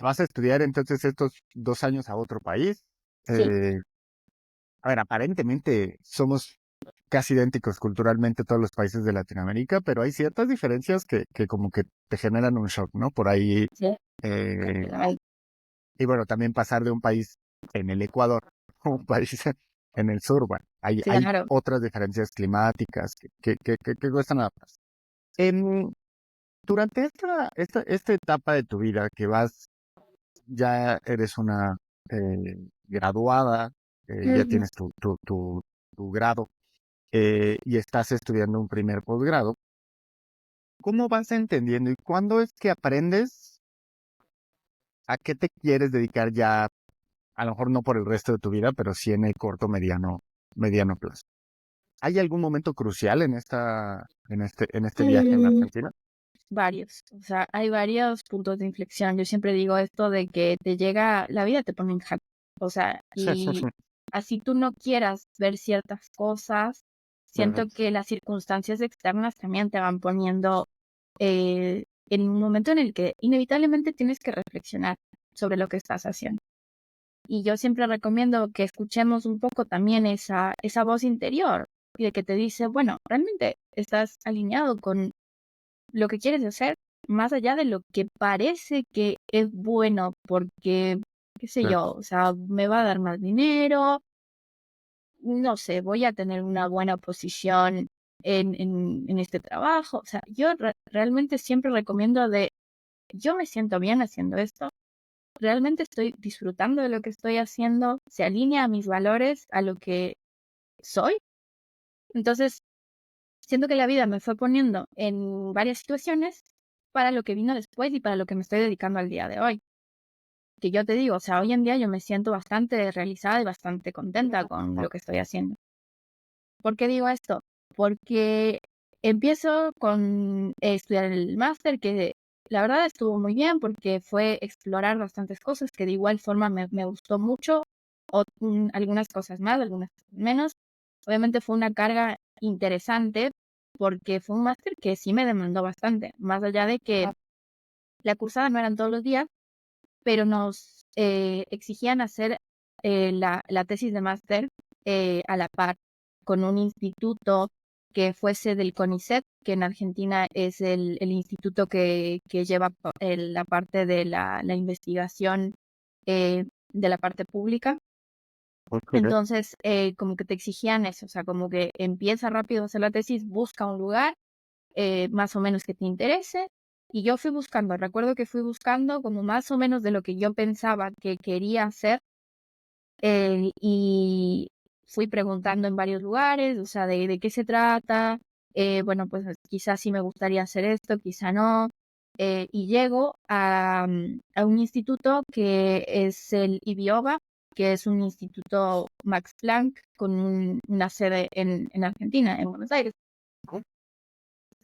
¿Vas a estudiar entonces estos 2 años a otro país? Sí, A ver, aparentemente somos casi idénticos culturalmente todos los países de Latinoamérica, pero hay ciertas diferencias que como que te generan un shock, ¿no? Por ahí, sí, eh, completamente. y bueno, también pasar de un país en el Ecuador a un país en el sur, bueno, hay Claro. otras diferencias climáticas que cuestan adaptarse. En, durante esta etapa de tu vida que ya eres una graduada, ya Ujú. tienes tu grado, y estás estudiando un primer posgrado, ¿cómo vas entendiendo y cuándo es que aprendes a qué te quieres dedicar ya, a lo mejor no por el resto de tu vida, pero sí en el corto, mediano plazo? ¿Hay algún momento crucial en este viaje en Mm, Argentina? Varios, o sea, hay varios puntos de inflexión. Yo siempre digo esto de que te llega, la vida te pone en jaque. O sea, y así tú no quieras ver ciertas cosas, siento que las circunstancias externas también te van poniendo en un momento en el que inevitablemente tienes que reflexionar sobre lo que estás haciendo. Y yo siempre recomiendo que escuchemos un poco también esa voz interior y de que te dice, bueno, realmente estás alineado con lo que quieres hacer, más allá de lo que parece que es bueno, porque, qué sé Claro. yo, o sea, me va a dar más dinero, no sé, voy a tener una buena posición en este trabajo. O sea, yo realmente siempre recomiendo yo me siento bien haciendo esto, realmente estoy disfrutando de lo que estoy haciendo, se alinea a mis valores, a lo que soy. Entonces, siento que la vida me fue poniendo en varias situaciones para lo que vino después y para lo que me estoy dedicando al día de hoy. Que yo te digo, o sea, hoy en día yo me siento bastante realizada y bastante contenta con lo que estoy haciendo. ¿Por qué digo esto? Porque empiezo con estudiar el máster, que la verdad estuvo muy bien porque fue explorar bastantes cosas que de igual forma me gustó mucho, algunas cosas más, algunas menos. Obviamente fue una carga interesante porque fue un máster que sí me demandó bastante, más allá de que la cursada no eran todos los días, pero nos exigían hacer la tesis de máster a la par con un instituto que fuese del CONICET, que en Argentina es el instituto que lleva la parte de la investigación de la parte pública. Ok. Entonces, como que te exigían eso, o sea, como que empieza rápido a hacer la tesis, busca un lugar más o menos que te interese. Y yo fui buscando, recuerdo que fui buscando como más o menos de lo que yo pensaba que quería hacer y fui preguntando en varios lugares, o sea, de qué se trata. Bueno, pues quizás sí me gustaría hacer esto, quizá no. Y llego a un instituto que es el IBIOBA, que es un instituto Max Planck con una sede en Argentina, en Buenos Aires.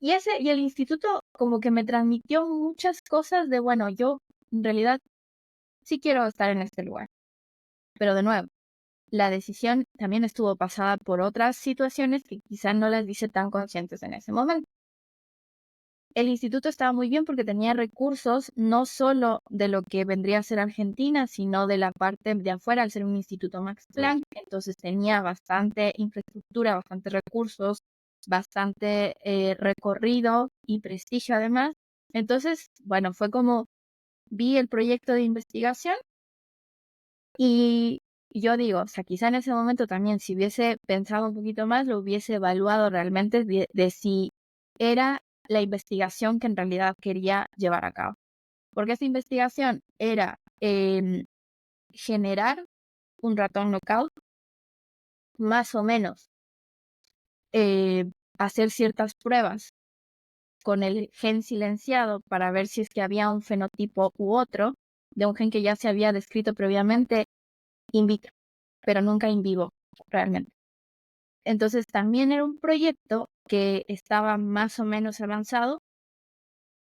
Y el instituto como que me transmitió muchas cosas de, bueno, yo en realidad sí quiero estar en este lugar. Pero de nuevo, la decisión también estuvo pasada por otras situaciones que quizás no las hice tan conscientes en ese momento. El instituto estaba muy bien porque tenía recursos no solo de lo que vendría a ser Argentina, sino de la parte de afuera, al ser un instituto Max Planck. Entonces tenía bastante infraestructura, bastante recursos, bastante recorrido y prestigio además. Entonces, bueno, fue como vi el proyecto de investigación y yo digo, o sea, quizá en ese momento también, si hubiese pensado un poquito más, lo hubiese evaluado realmente de si era la investigación que en realidad quería llevar a cabo. Porque esta investigación era generar un ratón knockout, más o menos hacer ciertas pruebas con el gen silenciado para ver si es que había un fenotipo u otro de un gen que ya se había descrito previamente in vitro, pero nunca in vivo realmente. Entonces también era un proyecto que estaba más o menos avanzado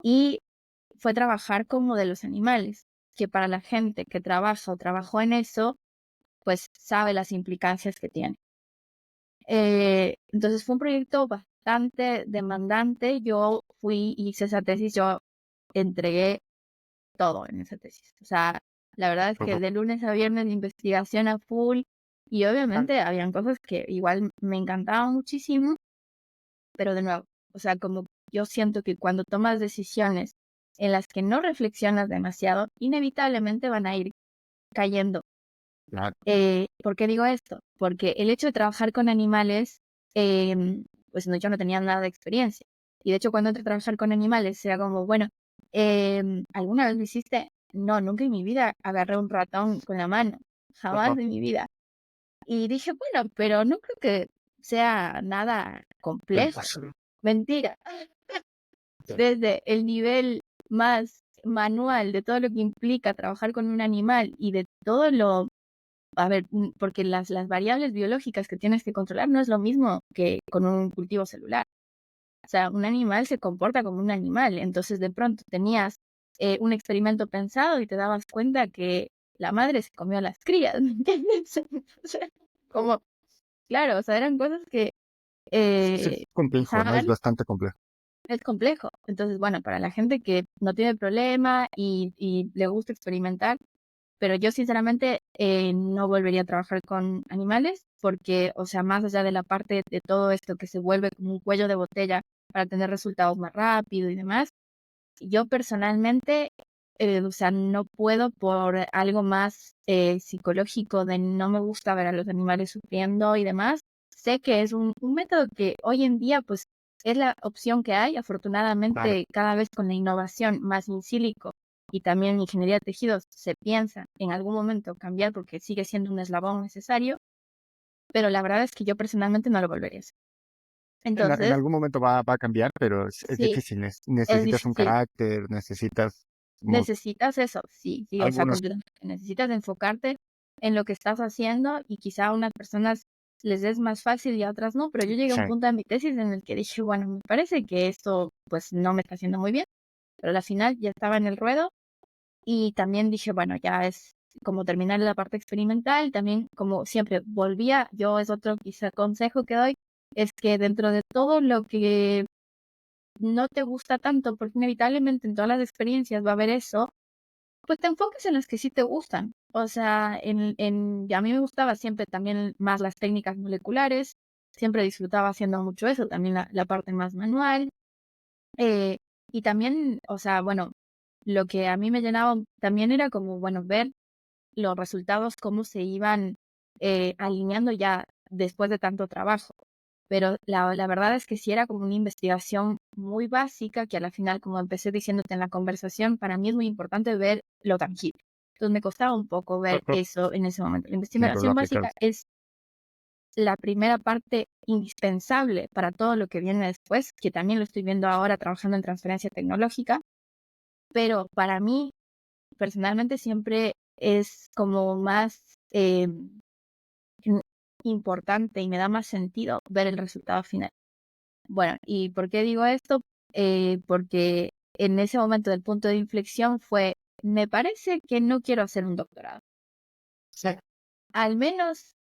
y fue trabajar con modelos animales, que para la gente que trabaja o trabajó en eso, pues sabe las implicancias que tiene. Entonces fue un proyecto bastante demandante. Yo fui y hice esa tesis, yo entregué todo en esa tesis. O sea, la verdad es que de lunes a viernes de investigación a full y obviamente habían cosas que igual me encantaban muchísimo, pero de nuevo, o sea, como yo siento que cuando tomas decisiones en las que no reflexionas demasiado, inevitablemente van a ir cayendo. Claro. ¿Por qué digo esto? Porque el hecho de trabajar con animales, pues no, yo no tenía nada de experiencia. Y de hecho, cuando entré a trabajar con animales, era como, bueno, ¿alguna vez lo hiciste? No, nunca en mi vida agarré un ratón con la mano, jamás en mi vida. Y dije, bueno, pero no creo que sea nada complejo. Mentira. Desde el nivel más manual de todo lo que implica trabajar con un animal y de todo lo, a ver, porque las variables biológicas que tienes que controlar no es lo mismo que con un cultivo celular. O sea, un animal se comporta como un animal. Entonces, de pronto tenías un experimento pensado y te dabas cuenta que la madre se comió a las crías, ¿me entiendes? O sea, como, claro, o sea, eran cosas que Sí, es complejo, ¿no? Es pasaban, bastante complejo. es complejo. Entonces, bueno, para la gente que no tiene problema y le gusta experimentar, pero yo sinceramente no volvería a trabajar con animales porque, o sea, más allá de la parte de todo esto que se vuelve como un cuello de botella para tener resultados más rápido y demás, yo personalmente, o sea, no puedo por algo más psicológico de no me gusta ver a los animales sufriendo y demás. Sé que es un método que hoy en día, pues, es la opción que hay. Claro. Afortunadamente, cada vez con la innovación más in sílico y también ingeniería de tejidos, se piensa en algún momento cambiar porque sigue siendo un eslabón necesario, pero la verdad es que yo personalmente no lo volvería a hacer. En Entonces, algún momento va a cambiar, pero es sí, difícil. es Necesitas un difícil. carácter, necesitas como Necesitas eso, sí, sí, o sea, algunos. completamente. Necesitas enfocarte en lo que estás haciendo y quizá a unas personas les es más fácil y a otras no, pero yo llegué a Sí. un punto de mi tesis en el que dije, bueno, me parece que esto pues no me está haciendo muy bien, pero al final ya estaba en el ruedo y también dije, bueno, ya es como terminar la parte experimental, también como siempre volvía, yo es otro quizá consejo que doy, es que dentro de todo lo que no te gusta tanto, porque inevitablemente en todas las experiencias va a haber eso, pues te enfoques en las que sí te gustan. O sea, a mí me gustaba siempre también más las técnicas moleculares, siempre disfrutaba haciendo mucho eso, también la parte más manual. eh, y también, o sea, bueno, lo que a mí me llenaba también era como, bueno, ver los resultados, cómo se iban alineando ya después de tanto trabajo. Pero la verdad es que sí era como una investigación muy básica que a la final, como empecé diciéndote en la conversación, para mí es muy importante ver lo tangible. Entonces me costaba un poco ver Ujú. eso en ese momento. La Sí, poderlo investigación aplicar. básica es la primera parte indispensable para todo lo que viene después, que también lo estoy viendo ahora trabajando en transferencia tecnológica, pero para mí personalmente siempre es como más in- importante y me da más sentido ver el resultado final. Bueno, ¿y por qué digo esto? Porque en ese momento del punto de inflexión fue, me parece que no quiero hacer un doctorado. Sí. Al menos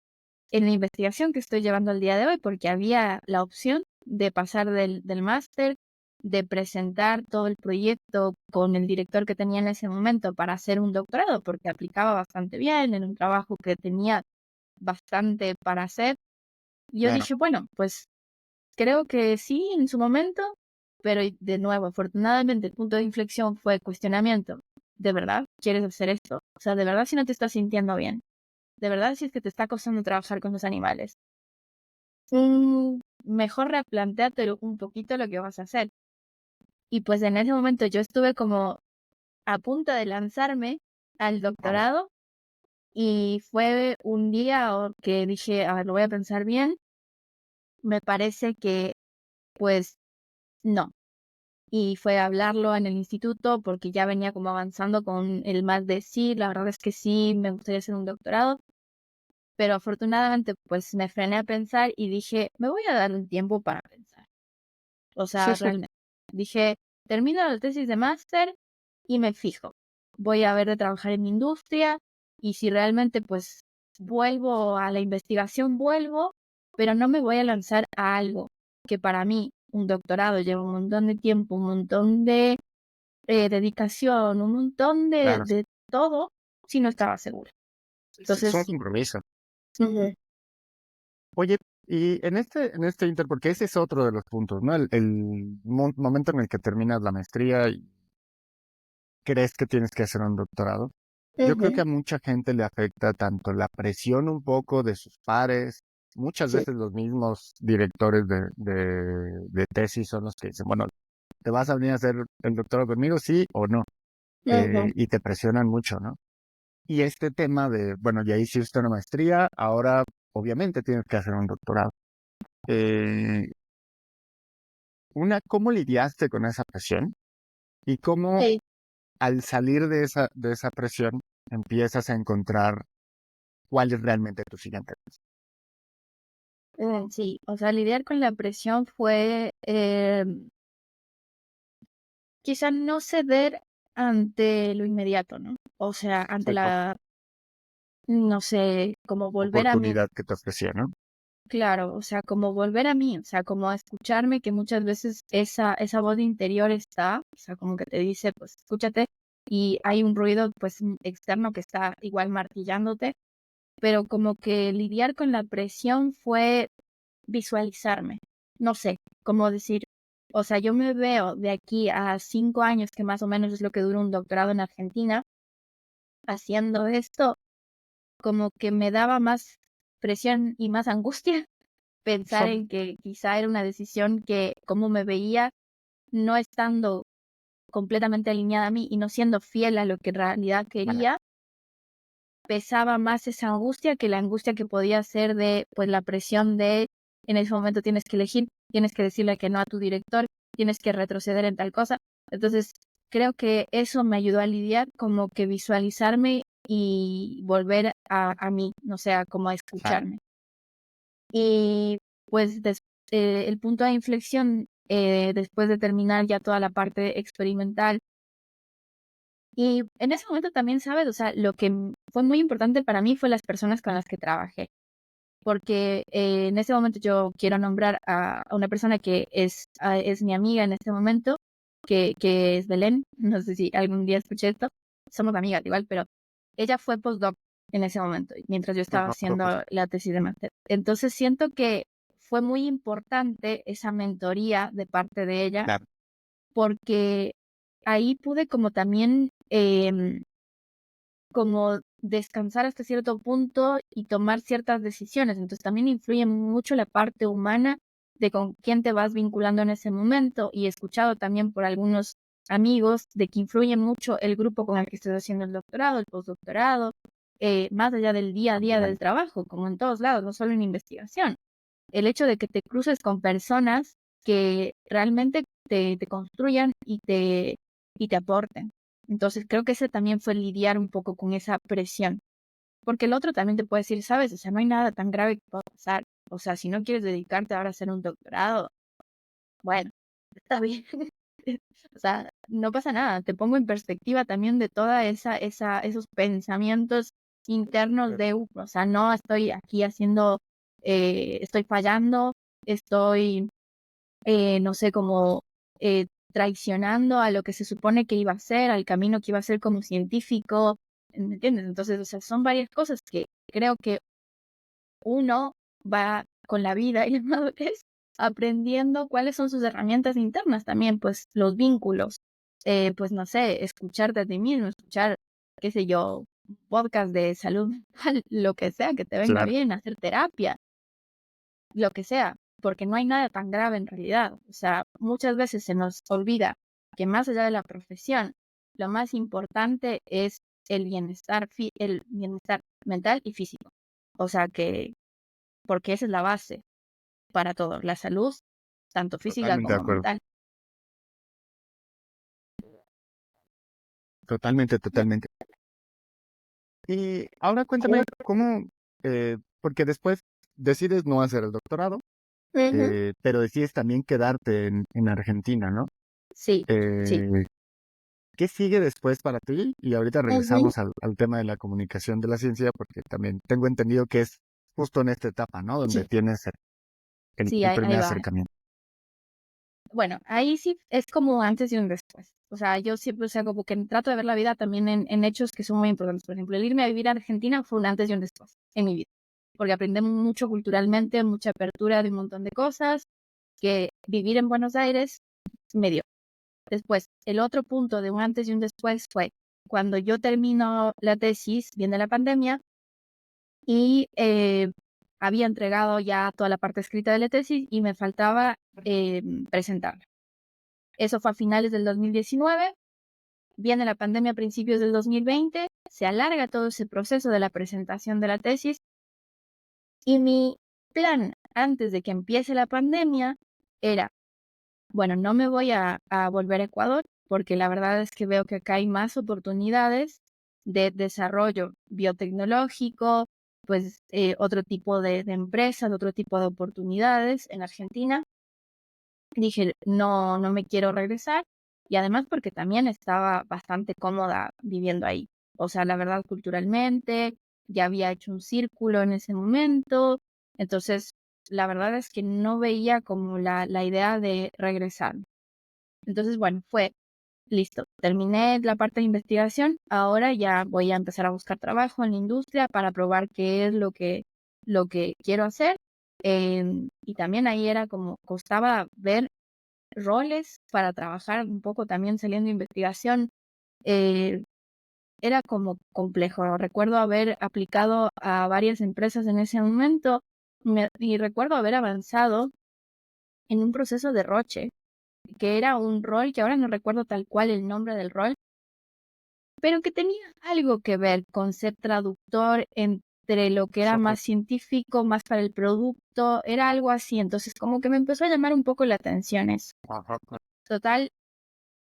en la investigación que estoy llevando al día de hoy, porque había la opción de pasar del máster, de presentar todo el proyecto con el director que tenía en ese momento para hacer un doctorado, porque aplicaba bastante bien en un trabajo que tenía bastante para hacer. Yo Claro. dije, bueno, pues creo que sí en su momento, pero de nuevo, afortunadamente el punto de inflexión fue cuestionamiento. ¿De verdad quieres hacer esto? O sea, ¿de verdad si no te estás sintiendo bien? ¿De verdad si es que te está costando trabajar con los animales? Mejor replantéate un poquito lo que vas a hacer. Y pues en ese momento yo estuve como a punto de lanzarme al Vale. doctorado y fue un día que dije, a ver, lo voy a pensar bien. Me parece que pues no. Y fue a hablarlo en el instituto porque ya venía como avanzando con el más de sí, la verdad es que sí, me gustaría hacer un doctorado, pero afortunadamente pues me frené a pensar y dije, me voy a dar un tiempo para pensar. O Sí, sea, sí. realmente dije, termino la tesis de máster y me fijo. Voy a ver de trabajar en industria y si realmente pues vuelvo a la investigación, vuelvo, pero no me voy a lanzar a algo que para mí un doctorado lleva un montón de tiempo, un montón de dedicación, un montón Claro. de todo, si no estaba segura. Es un Entonces, compromiso. ujú, Oye, y en este inter, porque ese es otro de los puntos, ¿no? El momento en el que terminas la maestría y crees que tienes que hacer un doctorado. Yo creo que ujú, a mucha gente le afecta tanto la presión un poco de sus pares, muchas sí, veces los mismos directores de tesis son los que dicen, bueno, ¿te vas a venir a hacer el doctorado conmigo, sí o no? ujú, Y te presionan mucho, ¿no? Y este tema de, bueno, ya hiciste una maestría, ahora obviamente tienes que hacer un doctorado. Eh, ¿Cómo lidiaste con esa presión? Y cómo sí, al salir de esa presión empiezas a encontrar cuál es realmente tu siguiente paso. sí. O sea, lidiar con la presión fue quizá no ceder ante lo inmediato, ¿no? O sea, ante Esa no sé, como volver a mí, oportunidad que te ofrecía, ¿no? claro, o sea, como volver a mí, o sea, como a escucharme que muchas veces esa voz interior está, o sea, como que te dice, pues escúchate, y hay un ruido pues externo que está igual martillándote, pero como que lidiar con la presión fue visualizarme, no sé, cómo decir, o sea, yo me veo de aquí a 5 años, que más o menos es lo que dura un doctorado en Argentina, haciendo esto, como que me daba más presión y más angustia pensar en que quizá era una decisión que, como me veía, no estando completamente alineada a mí y no siendo fiel a lo que en realidad quería, pesaba más esa angustia que la angustia que podía ser de, pues, la presión de, en ese momento tienes que elegir, tienes que decirle que no a tu director, tienes que retroceder en tal cosa. Entonces, creo que eso me ayudó a lidiar, como que visualizarme y volver a mí, no sé, como a Claro. escucharme. Y pues el punto de inflexión, después de terminar ya toda la parte experimental, y en ese momento también, ¿sabes? O sea, lo que fue muy importante para mí fue las personas con las que trabajé, porque en ese momento yo quiero nombrar a una persona que es mi amiga en este momento, que es Belén, no sé si algún día escuché esto, somos amigas igual, pero ella fue postdoc en ese momento, mientras yo estaba Ajá, pues, haciendo la tesis de máster. Entonces siento que fue muy importante esa mentoría de parte de ella, claro, porque ahí pude como también como descansar hasta cierto punto y tomar ciertas decisiones. Entonces también influye mucho la parte humana de con quién te vas vinculando en ese momento, y he escuchado también por algunos amigos de que influye mucho el grupo con el que estés haciendo el doctorado, el postdoctorado, más allá del día a día del completamente. trabajo, como en todos lados, no solo en investigación. El hecho de que te cruces con personas que realmente te construyan y te aporten. Entonces creo que ese también fue lidiar un poco con esa presión, porque el otro también te puede decir, sabes, o sea, no hay nada tan grave que pueda pasar. O sea, si no quieres dedicarte ahora a hacer un doctorado, bueno, está bien. O sea, no pasa nada. Te pongo en perspectiva también de toda esos pensamientos internos de, o sea, no estoy aquí haciendo, estoy fallando, estoy, no sé, como traicionando a lo que se supone que iba a ser, al camino que iba a ser como científico, ¿me entiendes? Entonces, o sea, son varias cosas que creo que uno va con la vida y la madurez aprendiendo cuáles son sus herramientas internas también, pues los vínculos, pues no sé, escucharte a ti mismo, escuchar, qué sé yo, un podcast de salud mental, lo que sea que te venga Claro, bien, hacer terapia, lo que sea, porque no hay nada tan grave en realidad. O sea, muchas veces se nos olvida que más allá de la profesión, lo más importante es el bienestar mental y físico. O sea que, porque esa es la base para todo, la salud, tanto física totalmente de como acuerdo. mental. Totalmente, totalmente. Y ahora cuéntame cómo, porque después decides no hacer el doctorado, Ujú. pero decides también quedarte en Argentina, ¿no? Sí, sí. Eh, ¿Qué sigue después para ti? Y ahorita Ujú. regresamos al tema de la comunicación de la ciencia, porque también tengo entendido que es justo en esta etapa, ¿no? Donde Sí, tienes sí, el ahí primer va. acercamiento. Bueno, ahí sí es como antes y un después. O sea, yo siempre, o sea, como que trato de ver la vida también en hechos que son muy importantes. Por ejemplo, el irme a vivir a Argentina fue un antes y un después en mi vida, porque aprendí mucho culturalmente, mucha apertura de un montón de cosas que vivir en Buenos Aires me dio. Después, el otro punto de un antes y un después fue cuando yo termino la tesis, viene la pandemia y había entregado ya toda la parte escrita de la tesis y me faltaba presentarla. Eso fue a finales del 2019, viene la pandemia a principios del 2020, se alarga todo ese proceso de la presentación de la tesis, y mi plan antes de que empiece la pandemia era, bueno, no me voy a volver a Ecuador porque la verdad es que veo que acá hay más oportunidades de desarrollo biotecnológico, pues otro tipo de empresas, otro tipo de oportunidades en Argentina. Dije, no, no me quiero regresar, y además porque también estaba bastante cómoda viviendo ahí. O sea, la verdad, culturalmente, ya había hecho un círculo en ese momento, entonces la verdad es que no veía como la idea de regresar. Entonces, bueno, fue listo, terminé la parte de investigación, ahora ya voy a empezar a buscar trabajo en la industria para probar qué es lo que quiero hacer. Y también ahí era como, costaba ver roles para trabajar un poco también saliendo de investigación. eh, Era como complejo. Recuerdo haber aplicado a varias empresas en ese momento y recuerdo haber avanzado en un proceso de Roche, que era un rol que ahora no recuerdo tal cual el nombre del rol, pero que tenía algo que ver con ser traductor entre lo que era más científico, más para el producto, era algo así. Entonces, como que me empezó a llamar un poco la atención eso. Ajá. Total,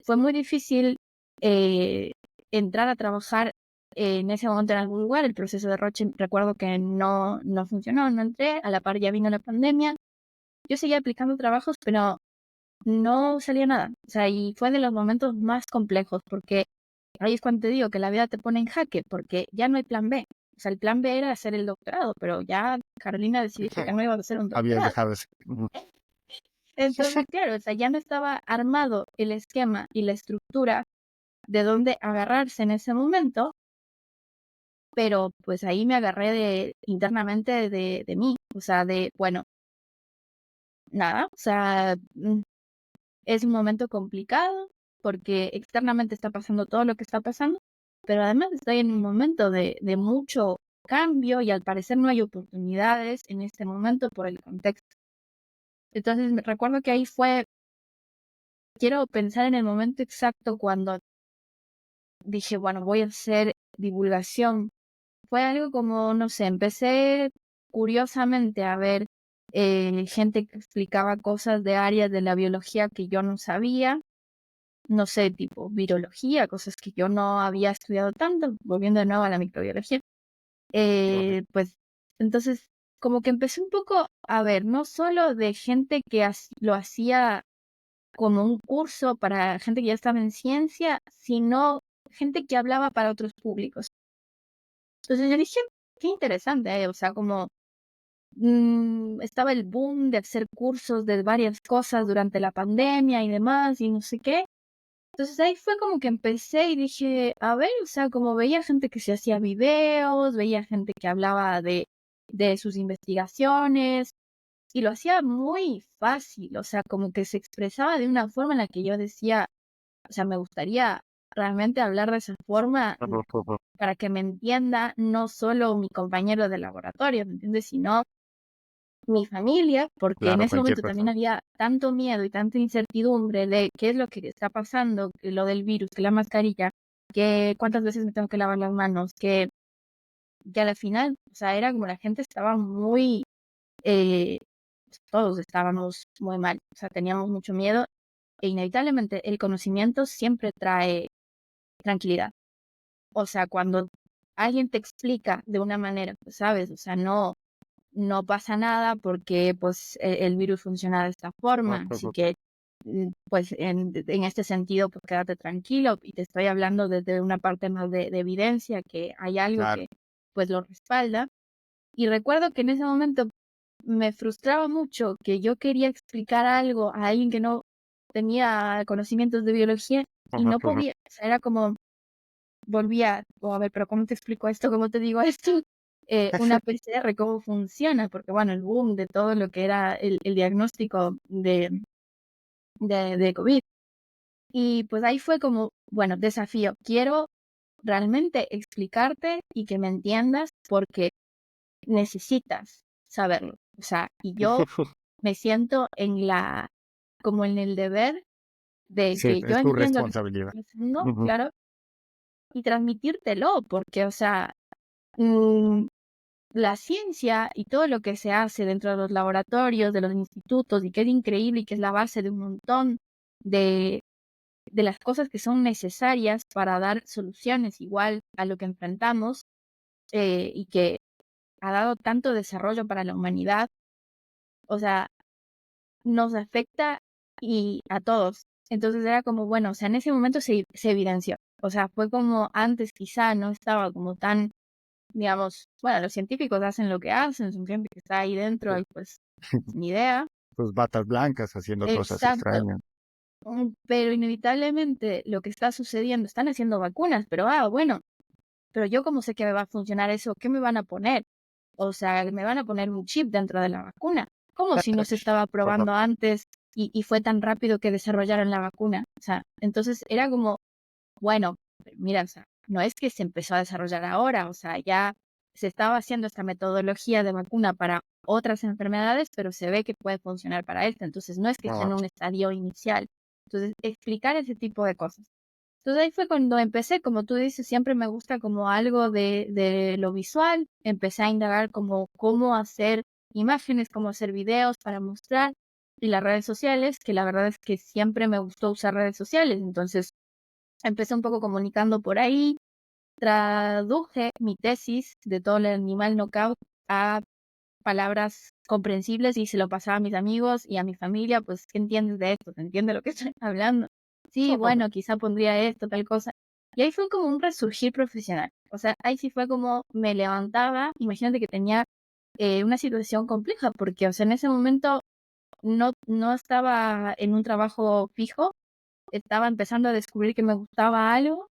fue muy difícil eh, entrar a trabajar en ese momento en algún lugar. El proceso de Roche, recuerdo que no funcionó, no entré. A la par ya vino la pandemia. Yo seguía aplicando trabajos, pero no salía nada. O sea, y fue de los momentos más complejos, porque ahí es cuando te digo que la vida te pone en jaque, porque ya no hay plan B. O sea, el plan B era hacer el doctorado, pero ya Carolina decidió que no iba a hacer un Habías doctorado. dejado ese. Entonces, claro, o sea, ya no estaba armado el esquema y la estructura de dónde agarrarse en ese momento, pero pues ahí me agarré internamente de mí, o sea, bueno, nada, o sea, es un momento complicado porque externamente está pasando todo lo que está pasando, pero además estoy en un momento de mucho cambio y al parecer no hay oportunidades en este momento por el contexto. Entonces me recuerdo que ahí quiero pensar en el momento exacto cuando dije, bueno, voy a hacer divulgación. Fue algo como, no sé, empecé curiosamente a ver gente que explicaba cosas de áreas de la biología que yo no sabía, no sé, tipo virología, cosas que yo no había estudiado tanto, volviendo de nuevo a la microbiología. Pues entonces, como que empecé un poco a ver, no solo de gente que lo hacía como un curso para gente que ya estaba en ciencia, sino gente que hablaba para otros públicos. Entonces yo dije, qué interesante, o sea, como estaba el boom de hacer cursos de varias cosas durante la pandemia y demás, y no sé qué. Entonces ahí fue como que empecé y dije, a ver, o sea, como veía gente que se hacía videos, veía gente que hablaba de sus investigaciones, y lo hacía muy fácil, o sea, como que se expresaba de una forma en la que yo decía, o sea, me gustaría realmente hablar de esa forma para que me entienda no solo mi compañero de laboratorio, ¿me entiendes? Sino mi familia, porque en Claro, ese cualquier momento también persona. había tanto miedo y tanta incertidumbre de qué es lo que está pasando, que lo del virus, que la mascarilla, que cuántas veces me tengo que lavar las manos, que a la final, o sea, era como la gente estaba muy, eh, todos estábamos muy mal, o sea, teníamos mucho miedo e inevitablemente el conocimiento siempre trae tranquilidad. O sea, cuando alguien te explica de una manera, pues sabes, o sea, no pasa nada porque pues el virus funciona de esta forma, así que pues en este sentido pues quédate tranquilo y te estoy hablando desde una parte más de evidencia que hay algo Claro. que pues lo respalda. Y recuerdo que en ese momento me frustraba mucho que yo quería explicar algo a alguien que no tenía conocimientos de biología y no podía, o sea, era como volvía, o a ver, pero ¿cómo te explico esto? ¿Cómo te digo esto? Una PCR, ¿cómo funciona? Porque, bueno, el boom de todo lo que era el diagnóstico de COVID. Y pues ahí fue como, bueno, desafío. Quiero realmente explicarte y que me entiendas porque necesitas saberlo. O sea, y yo me siento como en el deber de Sí, que yo es tu entiendo lo que responsabilidad. está pasando, Ujú. claro, y transmitírtelo, porque, o sea, mm, la ciencia y todo lo que se hace dentro de los laboratorios, de los institutos, y que es increíble y que es la base de un montón de, de las cosas que son necesarias para dar soluciones igual a lo que enfrentamos, y que ha dado tanto desarrollo para la humanidad, o sea, nos afecta y a todos. Entonces era como, bueno, o sea, en ese momento se evidenció. O sea, fue como antes quizá no estaba como tan, digamos, bueno, los científicos hacen lo que hacen, son gente que está ahí dentro y pues ni idea. Tus batas blancas haciendo cosas Exacto. extrañas. Pero inevitablemente lo que está sucediendo, están haciendo vacunas, pero bueno, pero yo cómo sé que me va a funcionar eso, ¿qué me van a poner? O sea, me van a poner un chip dentro de la vacuna. ¿Cómo si no se estaba Ajá. probando antes y fue tan rápido que desarrollaron la vacuna? O sea, entonces era como, bueno, mira, o sea, no es que se empezó a desarrollar ahora, o sea, ya se estaba haciendo esta metodología de vacuna para otras enfermedades, pero se ve que puede funcionar para esta. Entonces, no es que esté Ah, en un estadio inicial. Entonces, explicar ese tipo de cosas. Entonces ahí fue cuando empecé, como tú dices, siempre me gusta como algo de lo visual. Empecé a indagar como cómo hacer imágenes, cómo hacer videos para mostrar. Y las redes sociales, que la verdad es que siempre me gustó usar redes sociales. Entonces empecé un poco comunicando por ahí. Traduje mi tesis de todo el animal knockout a palabras comprensibles y se lo pasaba a mis amigos y a mi familia, pues, ¿qué entiendes de esto? ¿Se entiende lo que estoy hablando? Sí, bueno, quizá pondría esto, tal cosa. Y ahí fue como un resurgir profesional. O sea, ahí sí fue como me levantaba, imagínate que tenía una situación compleja, porque, o sea, en ese momento no estaba en un trabajo fijo, estaba empezando a descubrir que me gustaba algo,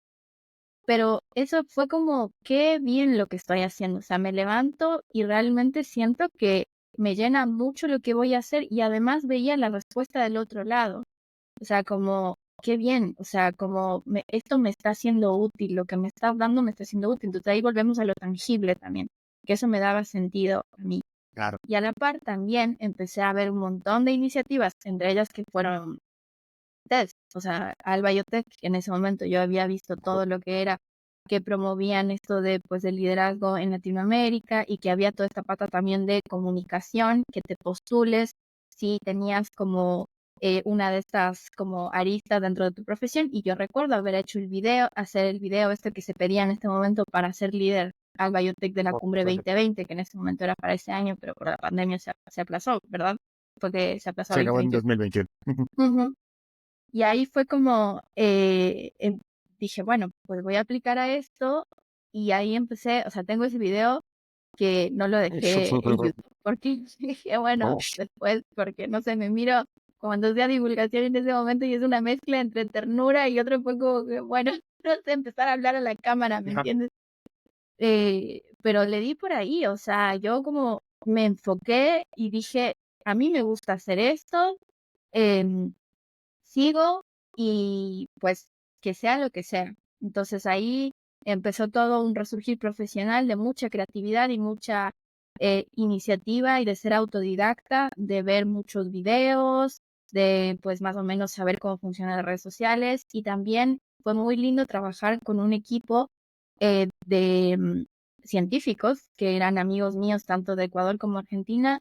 pero eso fue como, qué bien lo que estoy haciendo. O sea, me levanto y realmente siento que me llena mucho lo que voy a hacer y además veía la respuesta del otro lado. O sea, como, qué bien. O sea, como esto me está haciendo útil, lo que me está dando me está haciendo útil. Entonces ahí volvemos a lo tangible también, que eso me daba sentido a mí. claro. Y a la par también empecé a ver un montón de iniciativas, entre ellas que fueron TED, o sea, Al Biotech, en ese momento yo había visto todo lo que era, que promovían esto de, pues, del liderazgo en Latinoamérica y que había toda esta pata también de comunicación, que te postules si tenías como una de estas como aristas dentro de tu profesión. Y yo recuerdo haber hecho el video, hacer el video este que se pedía en este momento para ser líder al Biotech de la Cumbre 2020, que en ese momento era para ese año, pero por la pandemia se aplazó, ¿verdad? Porque se aplazó a Se acabó en 2021. 2021. Ujú. Y ahí fue como, dije, bueno, pues voy a aplicar a esto y ahí empecé, o sea, tengo ese video que no lo dejé en YouTube porque dije, bueno, después, porque no sé, me miro cuando hacía divulgación en ese momento y es una mezcla entre ternura y otro poco, bueno, no sé, empezar a hablar a la cámara, ¿me Ajá. entiendes? Pero le di por ahí, o sea, yo como me enfoqué y dije, a mí me gusta hacer esto, em, sigo y pues que sea lo que sea. Entonces ahí empezó todo un resurgir profesional de mucha creatividad y mucha iniciativa y de ser autodidacta, de ver muchos videos, de pues más o menos saber cómo funcionan las redes sociales y también fue muy lindo trabajar con un equipo de científicos que eran amigos míos tanto de Ecuador como Argentina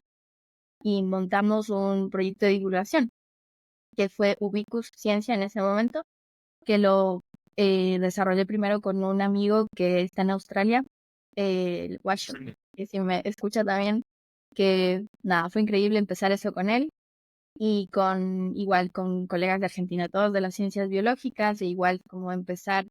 y montamos un proyecto de divulgación que fue Ubicus Ciencia en ese momento, que lo desarrollé primero con un amigo que está en Australia, el Washington, que si me escucha también, que nada, fue increíble empezar eso con él y igual con colegas de Argentina, todos de las ciencias biológicas, e igual como empezar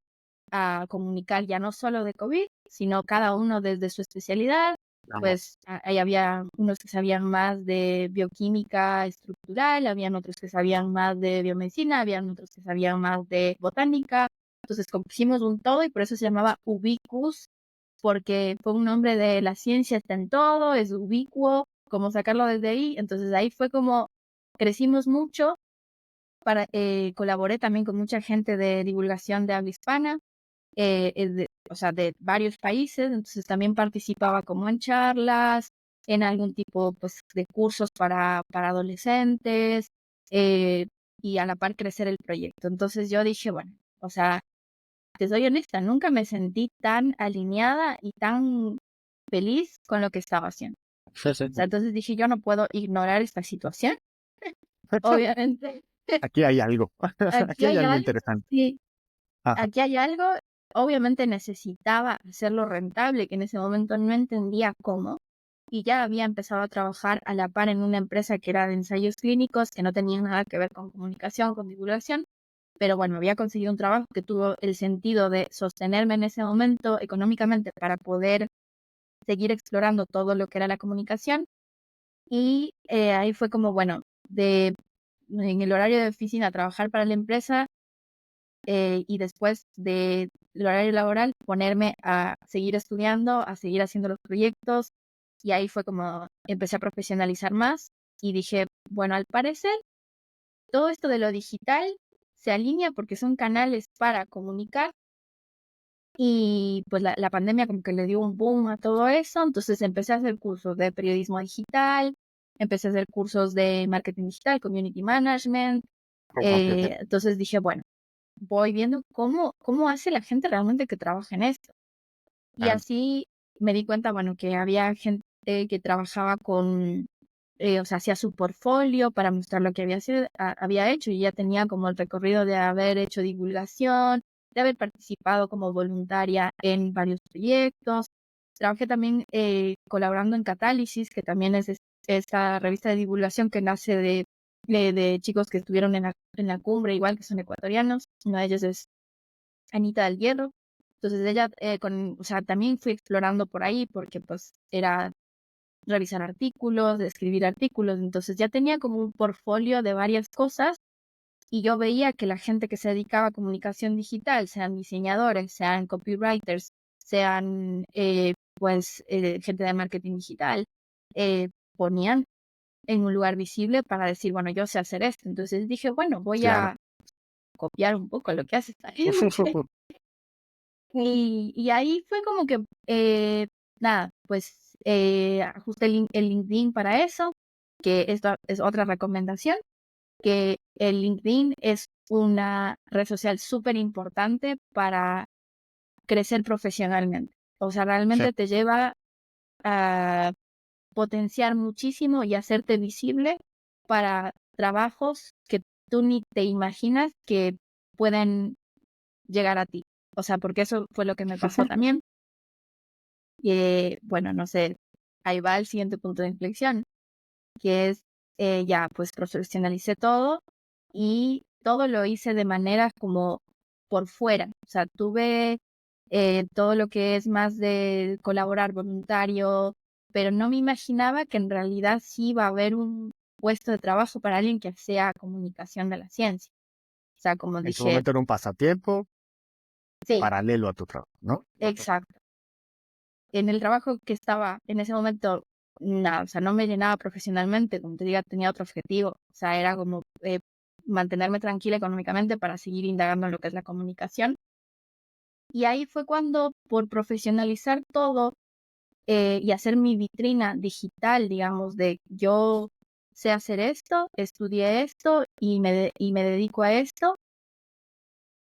a comunicar ya no solo de COVID, sino cada uno desde su especialidad. Ajá. Pues ahí había unos que sabían más de bioquímica estructural, habían otros que sabían más de biomedicina, habían otros que sabían más de botánica. Entonces compusimos un todo y por eso se llamaba Ubicus, porque fue un nombre de la ciencia está en todo, es ubicuo, como sacarlo desde ahí. Entonces ahí fue como crecimos mucho, colaboré también con mucha gente de divulgación de habla hispana, o sea, de varios países, entonces también participaba como en charlas, en algún tipo pues, de cursos para adolescentes eh, y a la par crecer el proyecto. Entonces yo dije, bueno, o sea, te soy honesta, nunca me sentí tan alineada y tan feliz con lo que estaba haciendo. Sí, sí. O sea, entonces dije, yo no puedo ignorar esta situación, obviamente. Aquí hay algo. Aquí Aquí hay hay algo algo, interesante. sí, Ajá. aquí hay algo, obviamente necesitaba hacerlo rentable, que en ese momento no entendía cómo, y ya había empezado a trabajar a la par en una empresa que era de ensayos clínicos, que no tenía nada que ver con comunicación, con divulgación, pero bueno, había conseguido un trabajo que tuvo el sentido de sostenerme en ese momento económicamente para poder seguir explorando todo lo que era la comunicación, y ahí fue como, bueno, de en el horario de oficina a trabajar para la empresa y después del horario laboral ponerme a seguir estudiando, a seguir haciendo los proyectos y ahí fue como empecé a profesionalizar más y dije, bueno, al parecer todo esto de lo digital se alinea porque son canales para comunicar y pues la pandemia como que le dio un boom a todo eso, entonces empecé a hacer cursos de periodismo digital, empecé a hacer cursos de marketing digital, community management, Ok, entonces dije, bueno, voy viendo cómo hace la gente realmente que trabaja en esto. Y claro. así me di cuenta, bueno, que había gente que trabajaba con, o sea, hacía su portfolio para mostrar lo que había hecho y ya tenía como el recorrido de haber hecho divulgación, de haber participado como voluntaria en varios proyectos. Trabajé también colaborando en Catálisis, que también es esta revista de divulgación que nace de chicos que estuvieron en la cumbre, igual que son ecuatorianos. Uno de ellos es Anita del Hierro. Entonces ella, o sea, también fui explorando por ahí porque pues era revisar artículos, escribir artículos, entonces ya tenía como un portfolio de varias cosas y yo veía que la gente que se dedicaba a comunicación digital, sean diseñadores, sean copywriters, sean gente de marketing digital, ponían en un lugar visible para decir, bueno, yo sé hacer esto. Entonces dije, bueno, voy Claro. a copiar un poco lo que hace esta gente. Y ahí fue como que, nada, pues ajusté el LinkedIn para eso, que esto es otra recomendación, que el LinkedIn es una red social súper importante para crecer profesionalmente. O sea, Sí, realmente te lleva a potenciar muchísimo y hacerte visible para trabajos que tú ni te imaginas que pueden llegar a ti. O sea, porque eso fue lo que me pasó también. Bueno, no sé, ahí va el siguiente punto de inflexión, que es ya pues profesionalicé todo y todo lo hice de manera como por fuera. O sea, tuve todo lo que es más de colaborar voluntario, pero no me imaginaba que en realidad sí iba a haber un puesto de trabajo para alguien que sea comunicación de la ciencia. O sea, como en su dije, momento era un pasatiempo sí, paralelo a tu trabajo, ¿no? exacto. En el trabajo que estaba en ese momento, nada, o sea, no me llenaba profesionalmente, como te diga, tenía otro objetivo, o sea, era como mantenerme tranquila económicamente para seguir indagando en lo que es la comunicación. Y ahí fue cuando, por profesionalizar todo y hacer mi vitrina digital, digamos, de yo sé hacer esto, estudié esto y me dedico a esto,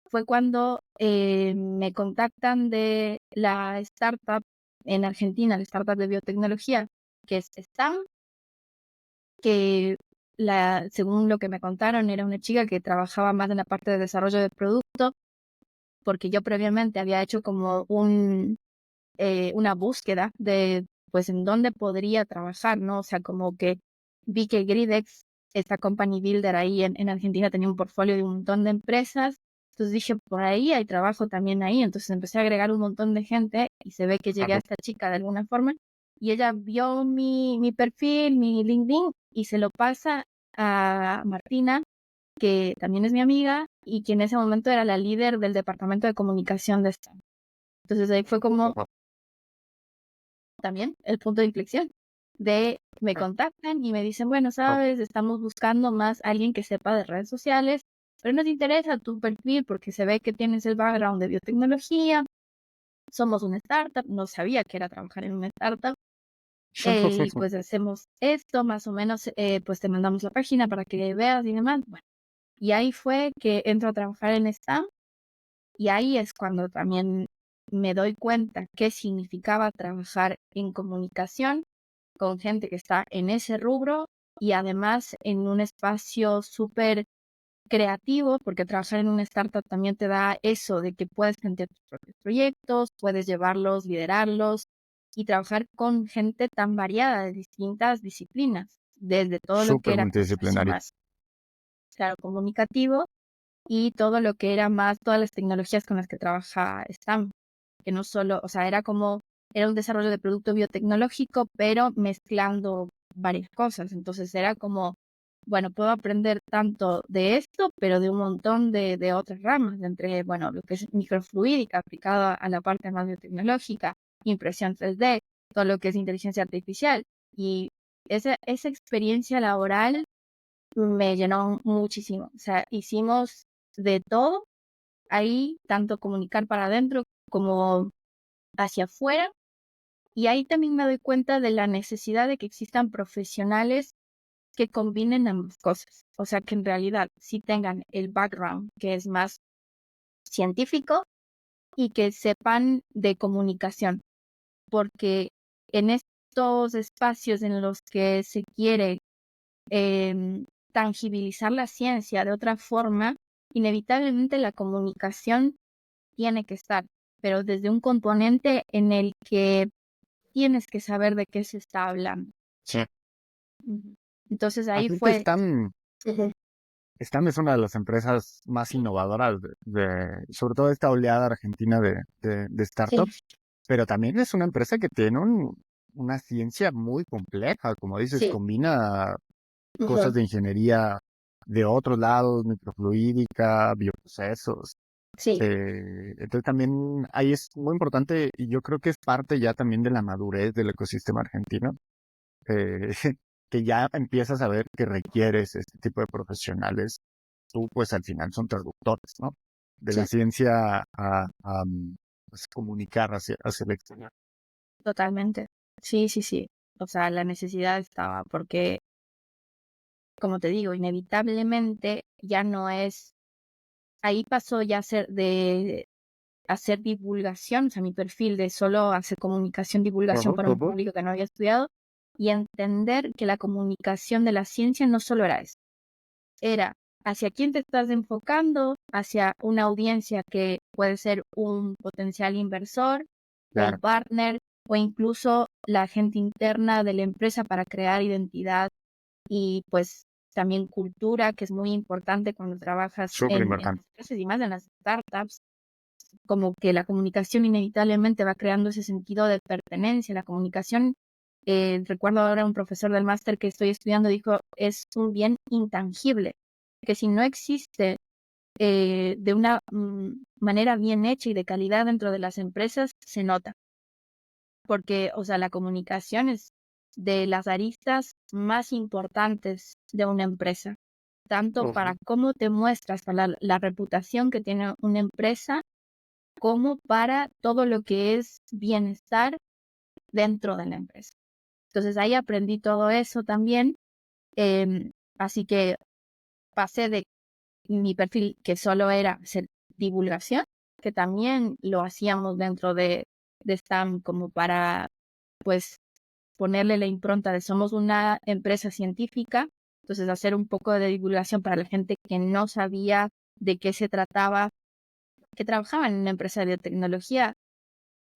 fue cuando me contactan de la startup en Argentina, la startup de biotecnología, que es STAM, que según lo que me contaron, era una chica que trabajaba más en la parte de desarrollo de producto, porque yo previamente había hecho como una búsqueda de, pues, en dónde podría trabajar, ¿no? O sea, como que vi que Gridex, esta company builder ahí en Argentina, tenía un portfolio de un montón de empresas. Entonces dije, por ahí hay trabajo también ahí. Entonces empecé a agregar un montón de gente y se ve que llegué a Claro. esta chica de alguna forma. Y ella vio mi perfil, mi LinkedIn, y se lo pasa a Martina, que también es mi amiga y que en ese momento era la líder del departamento de comunicación de esta. Entonces ahí fue como también el punto de inflexión de me contactan y me dicen, bueno, sabes, estamos buscando más alguien que sepa de redes sociales, pero nos interesa tu perfil porque se ve que tienes el background de biotecnología, somos una startup, no sabía que era trabajar en una startup, y pues hacemos esto, más o menos, pues te mandamos la página para que veas y demás. Bueno, y ahí fue que entro a trabajar en STAM y ahí es cuando también me doy cuenta qué significaba trabajar en comunicación con gente que está en ese rubro y además en un espacio súper creativo, porque trabajar en una startup también te da eso de que puedes plantear tus propios proyectos, puedes llevarlos, liderarlos y trabajar con gente tan variada de distintas disciplinas, desde todo lo que Súper era proceso multidisciplinario. más, claro, comunicativo y todo lo que era más, todas las tecnologías con las que trabaja STAM, que no solo, o sea, era un desarrollo de producto biotecnológico, pero mezclando varias cosas. Entonces era como bueno, puedo aprender tanto de esto, pero de un montón de otras ramas, entre, bueno, lo que es microfluídica aplicada a la parte más biotecnológica, impresión 3D, todo lo que es inteligencia artificial. Y esa experiencia laboral me llenó muchísimo. O sea, hicimos de todo ahí, tanto comunicar para adentro como hacia afuera. Y ahí también me doy cuenta de la necesidad de que existan profesionales que combinen ambas cosas. O sea, que en realidad sí tengan el background que es más científico y que sepan de comunicación. Porque en estos espacios en los que se quiere tangibilizar la ciencia de otra forma, inevitablemente la comunicación tiene que estar, pero desde un componente en el que tienes que saber de qué se está hablando. Sí. Ujú. Entonces ahí Aparte, fue. Ujú. Stam es una de las empresas más innovadoras sobre todo esta oleada argentina de Sí, startups, pero también es una empresa que tiene una ciencia muy compleja, como dices, sí. combina cosas Ujú. de ingeniería de otros lados, microfluídica, bioprocesos. Sí, Entonces también ahí es muy importante y yo creo que es parte ya también de la madurez del ecosistema argentino, eh, que ya empiezas a ver que requieres este tipo de profesionales. Tú pues al final son traductores, ¿no? De la sí, ciencia a pues, comunicar hacia el exterior. totalmente. Sí, sí, sí. O sea, la necesidad estaba porque, como te digo, inevitablemente ya no es, ahí pasó ya a ser de hacer divulgación, o sea, mi perfil de solo hacer comunicación, divulgación Ujú, para un ujú. público que no había estudiado y entender que la comunicación de la ciencia no solo era eso, era hacia quién te estás enfocando, hacia una audiencia que puede ser un potencial inversor, un Claro, partner o incluso la gente interna de la empresa para crear identidad y pues también cultura, que es muy importante cuando trabajas súper en importante. empresas y más en las startups, como que la comunicación inevitablemente va creando ese sentido de pertenencia. La comunicación, recuerdo ahora un profesor del máster que estoy estudiando dijo, es un bien intangible, que si no existe de una manera bien hecha y de calidad dentro de las empresas, se nota. Porque, o sea, la comunicación es de las aristas más importantes de una empresa, tanto para Ujú. cómo te muestras, para la reputación que tiene una empresa, como para todo lo que es bienestar dentro de la empresa. Entonces ahí aprendí todo eso también. Así que pasé de mi perfil que solo era hacer divulgación, que también lo hacíamos dentro de STAM como para pues ponerle la impronta de somos una empresa científica, entonces hacer un poco de divulgación para la gente que no sabía de qué se trataba, que trabajaba en una empresa de biotecnología,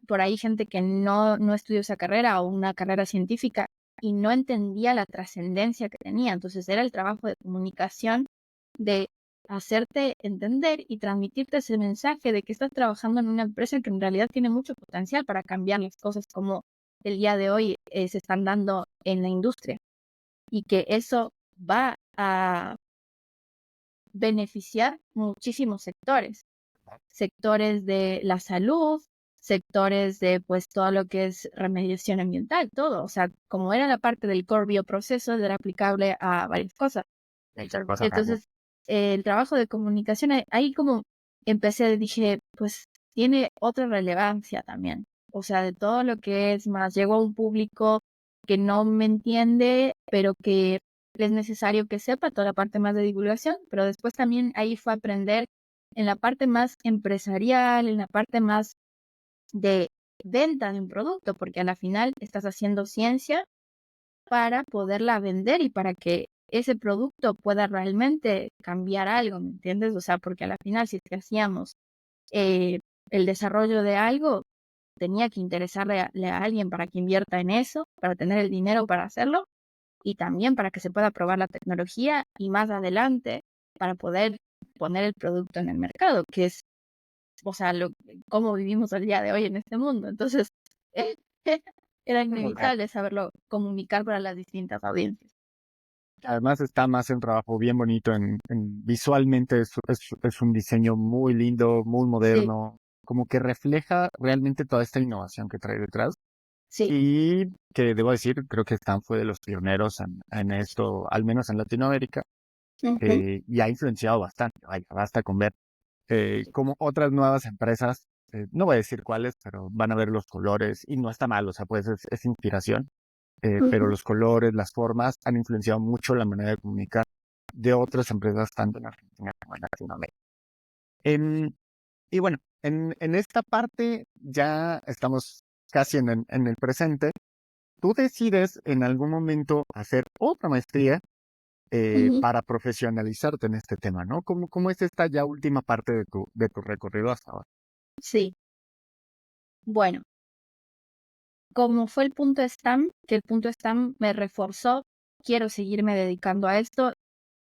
por ahí gente que no estudió esa carrera o una carrera científica y no entendía la trascendencia que tenía. Entonces era el trabajo de comunicación, de hacerte entender y transmitirte ese mensaje de que estás trabajando en una empresa que en realidad tiene mucho potencial para cambiar las cosas como el día de hoy se están dando en la industria y que eso va a beneficiar muchísimos sectores, sectores de la salud, sectores de pues todo lo que es remediación ambiental, todo, o sea, como era la parte del core bioproceso, era aplicable a varias cosas. Muchas cosas, Rafa. Entonces, el trabajo de comunicación, ahí como empecé, dije, pues tiene otra relevancia también, o sea, de todo lo que es más, llego a un público que no me entiende, pero que es necesario que sepa toda la parte más de divulgación, pero después también ahí fue aprender en la parte más empresarial, en la parte más de venta de un producto, porque a la final estás haciendo ciencia para poderla vender y para que ese producto pueda realmente cambiar algo, ¿me entiendes? O sea, porque a la final si es que hacíamos eh, el desarrollo de algo, tenía que interesarle a alguien para que invierta en eso, para tener el dinero para hacerlo y también para que se pueda probar la tecnología y más adelante para poder poner el producto en el mercado, que es, o sea, cómo vivimos el día de hoy en este mundo. Entonces, era Ok. inevitable saberlo comunicar para las distintas audiencias. Además está más en trabajo bien bonito, visualmente es un diseño muy lindo, muy Sí, moderno, como que refleja realmente toda esta innovación que trae detrás. sí. Y que debo decir, creo que Stan fue de los pioneros en esto, al menos en Latinoamérica, Ujú, y ha influenciado bastante. Vaya, basta con ver cómo otras nuevas empresas, no voy a decir cuáles, pero van a ver los colores, y no está mal, o sea, pues es inspiración, pero ujú, los colores, las formas han influenciado mucho la manera de comunicar de otras empresas, tanto en Argentina como en Latinoamérica. En- y bueno, en esta parte ya estamos casi en el presente. Tú decides en algún momento hacer otra maestría ujú. para profesionalizarte en este tema, ¿no? ¿Cómo es esta ya última parte de tu recorrido hasta ahora? Sí. Bueno, como fue el punto STEM, que el punto STEM me reforzó, quiero seguirme dedicando a esto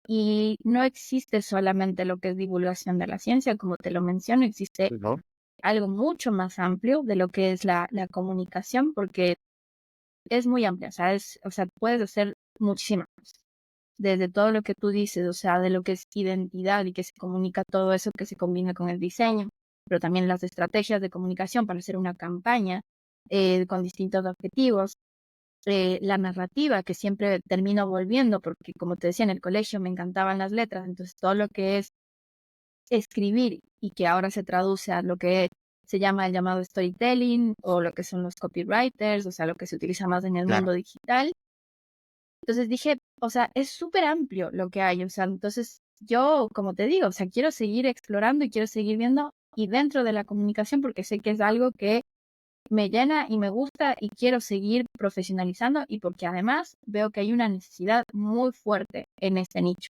y no existe solamente lo que es divulgación de la ciencia, como te lo menciono, existe ¿No? algo mucho más amplio de lo que es la comunicación, porque es muy amplia, ¿sabes? O sea, puedes hacer muchísimas cosas. Desde todo lo que tú dices, o sea, de lo que es identidad y que se comunica todo eso que se combina con el diseño, pero también las estrategias de comunicación para hacer una campaña con distintos objetivos, la narrativa que siempre termino volviendo, porque como te decía, en el colegio me encantaban las letras, entonces todo lo que es escribir y que ahora se traduce a lo que se llama el llamado storytelling o lo que son los copywriters, o sea, lo que se utiliza más en el Claro. mundo digital. Entonces dije, o sea, es súper amplio lo que hay, o sea, entonces yo, como te digo, o sea, quiero seguir explorando y quiero seguir viendo y dentro de la comunicación porque sé que es algo que me llena y me gusta y quiero seguir profesionalizando y porque además veo que hay una necesidad muy fuerte en este nicho,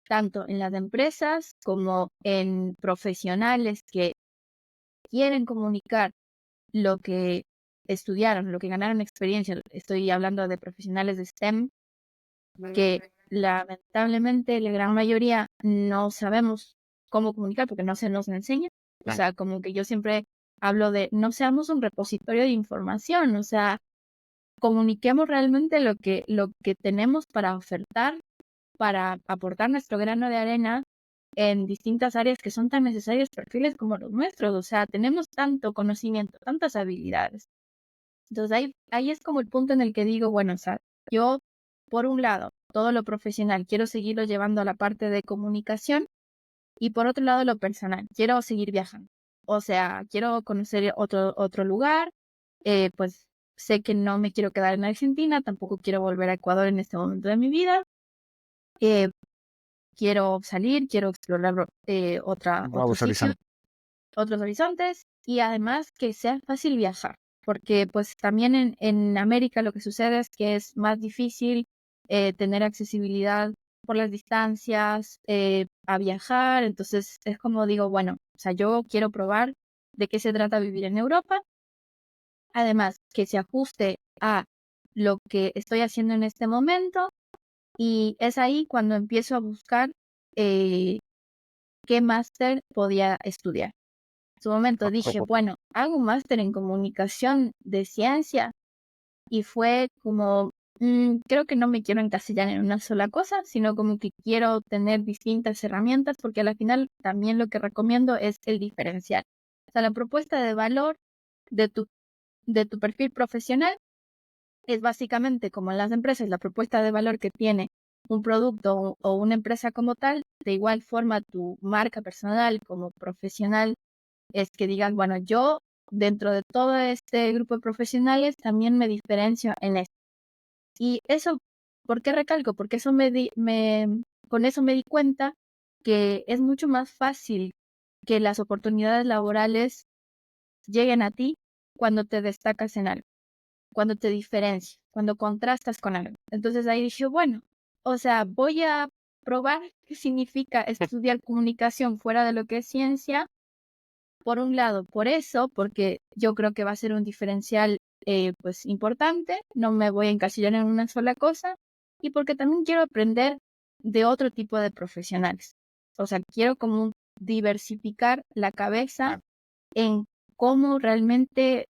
tanto en las empresas como en profesionales que quieren comunicar lo que estudiaron, lo que ganaron experiencia. Estoy hablando de profesionales de STEM que lamentablemente la gran mayoría no sabemos cómo comunicar porque no se nos enseña. O Claro. sea, como que yo siempre hablo de no seamos un repositorio de información, o sea, comuniquemos realmente lo que tenemos para ofertar, para aportar nuestro grano de arena en distintas áreas que son tan necesarias perfiles como los nuestros. O sea, tenemos tanto conocimiento, tantas habilidades. Entonces ahí es como el punto en el que digo, bueno, o sea, yo, por un lado, todo lo profesional quiero seguirlo llevando a la parte de comunicación y por otro lado lo personal, quiero seguir viajando. O sea, quiero conocer otro lugar, pues sé que no me quiero quedar en Argentina, tampoco quiero volver a Ecuador en este momento de mi vida. eh, Quiero salir, quiero explorar otros Nuevos sitios, horizontes. otros horizontes y además que sea fácil viajar, porque pues también en América lo que sucede es que es más difícil tener accesibilidad por las distancias a viajar, entonces es como digo, bueno, o sea, yo quiero probar de qué se trata vivir en Europa, además que se ajuste a lo que estoy haciendo en este momento y es ahí cuando empiezo a buscar eh, qué máster podía estudiar. En su momento dije, bueno, hago un máster en comunicación de ciencia y fue como, creo que no me quiero encasillar en una sola cosa, sino como que quiero tener distintas herramientas porque al final también lo que recomiendo es el diferencial. O sea, la propuesta de valor de de tu perfil profesional es básicamente como en las empresas, la propuesta de valor que tiene un producto o una empresa como tal, de igual forma tu marca personal como profesional es que digan, bueno, yo dentro de todo este grupo de profesionales también me diferencio en esto. Y eso, ¿por qué recalco? Porque eso con eso me di cuenta que es mucho más fácil que las oportunidades laborales lleguen a ti cuando te destacas en algo, cuando te diferencias, cuando contrastas con algo. Entonces ahí dije, bueno, o sea, voy a probar qué significa estudiar comunicación fuera de lo que es ciencia por un lado, por eso, porque yo creo que va a ser un diferencial pues importante, no me voy a encasillar en una sola cosa, y porque también quiero aprender de otro tipo de profesionales. O sea, quiero como diversificar la cabeza Ah, en cómo realmente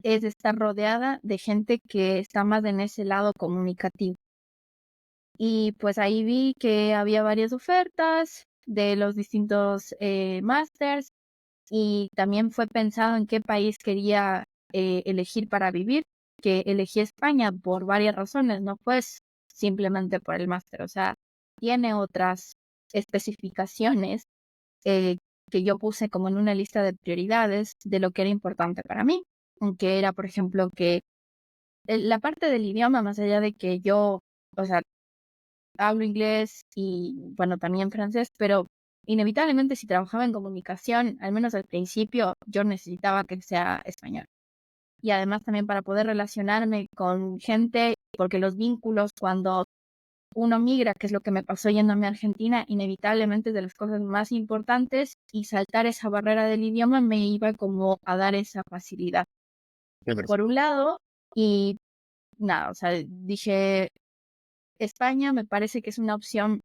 es estar rodeada de gente que está más en ese lado comunicativo. Y pues ahí vi que había varias ofertas de los distintos másters y también fue pensado en qué país quería elegir para vivir, que elegí España por varias razones, no pues simplemente por el máster, o sea, tiene otras especificaciones eh, que yo puse como en una lista de prioridades de lo que era importante para mí, que era, por ejemplo, que la parte del idioma, más allá de que yo, o sea, hablo inglés y, bueno, también francés, pero inevitablemente si trabajaba en comunicación, al menos al principio, yo necesitaba que sea español. Y además también para poder relacionarme con gente, porque los vínculos cuando uno migra, que es lo que me pasó yéndome a Argentina, inevitablemente es de las cosas más importantes y saltar esa barrera del idioma me iba como a dar esa facilidad. Por un lado, y nada, o sea, dije, España me parece que es una opción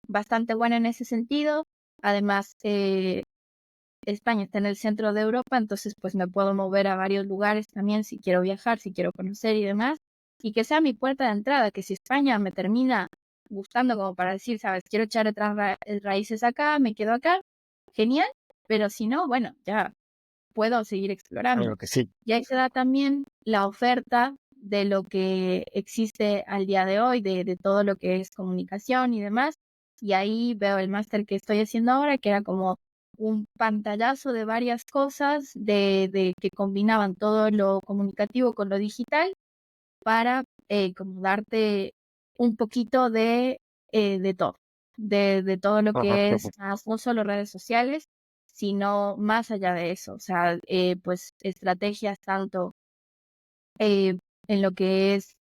bastante buena en ese sentido. Además, España está en el centro de Europa, entonces pues me puedo mover a varios lugares también si quiero viajar, si quiero conocer y demás. Y que sea mi puerta de entrada, que si España me termina gustando como para decir, sabes, quiero echar otras raíces acá, me quedo acá, genial. Pero si no, bueno, ya puedo seguir explorando. Claro que sí. Y ahí se da también la oferta de lo que existe al día de hoy, de todo lo que es comunicación y demás. Y ahí veo el máster que estoy haciendo ahora, que era como un pantallazo de varias cosas, de que combinaban todo lo comunicativo con lo digital para como darte un poquito de todo, de todo lo Ajá, que es claro. más, no solo redes sociales, sino más allá de eso, o sea, pues estrategias tanto en lo que es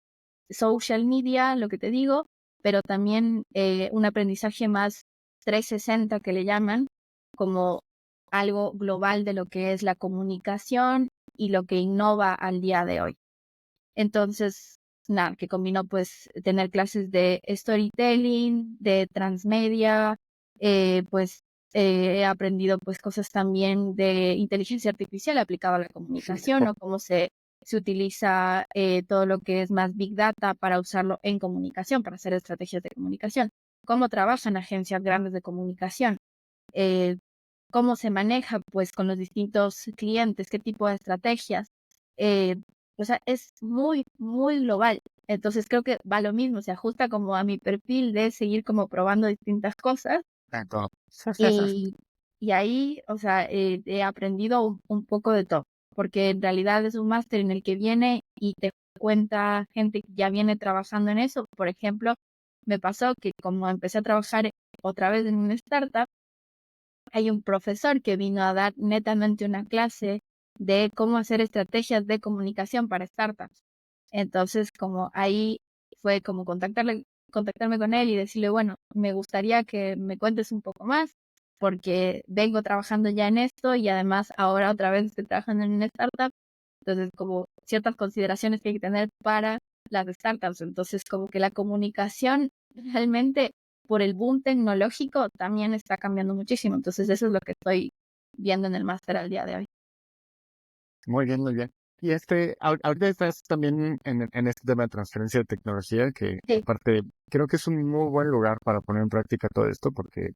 social media, lo que te digo, pero también un aprendizaje más 360 que le llaman, como algo global de lo que es la comunicación y lo que innova al día de hoy. Entonces, nada, que combinó pues tener clases de storytelling, de transmedia, pues he aprendido pues cosas también de inteligencia artificial aplicada a la comunicación, o cómo se utiliza todo lo que es más Big Data para usarlo en comunicación, para hacer estrategias de comunicación, cómo trabajan agencias grandes de comunicación, eh, cómo se maneja pues con los distintos clientes, qué tipo de estrategias. eh, o sea, es muy, muy global. Entonces creo que va lo mismo, se ajusta como a mi perfil de seguir como probando distintas cosas Exacto. y, y ahí, o sea, he aprendido un poco de todo, porque en realidad es un máster en el que viene y te cuenta gente que ya viene trabajando en eso. Por ejemplo, me pasó que como empecé a trabajar otra vez en una startup, hay un profesor que vino a dar netamente una clase de cómo hacer estrategias de comunicación para startups. Entonces, como ahí fue como contactarme con él y decirle, bueno, me gustaría que me cuentes un poco más, porque vengo trabajando ya en esto y además ahora otra vez estoy trabajando en una startup. Entonces, como ciertas consideraciones que hay que tener para las startups. Entonces, como que la comunicación realmente por el boom tecnológico también está cambiando muchísimo. Entonces, eso es lo que estoy viendo en el máster al día de hoy. Muy bien, muy bien. Y ahorita estás también en este tema de transferencia de tecnología, que Sí, aparte creo que es un muy buen lugar para poner en práctica todo esto, porque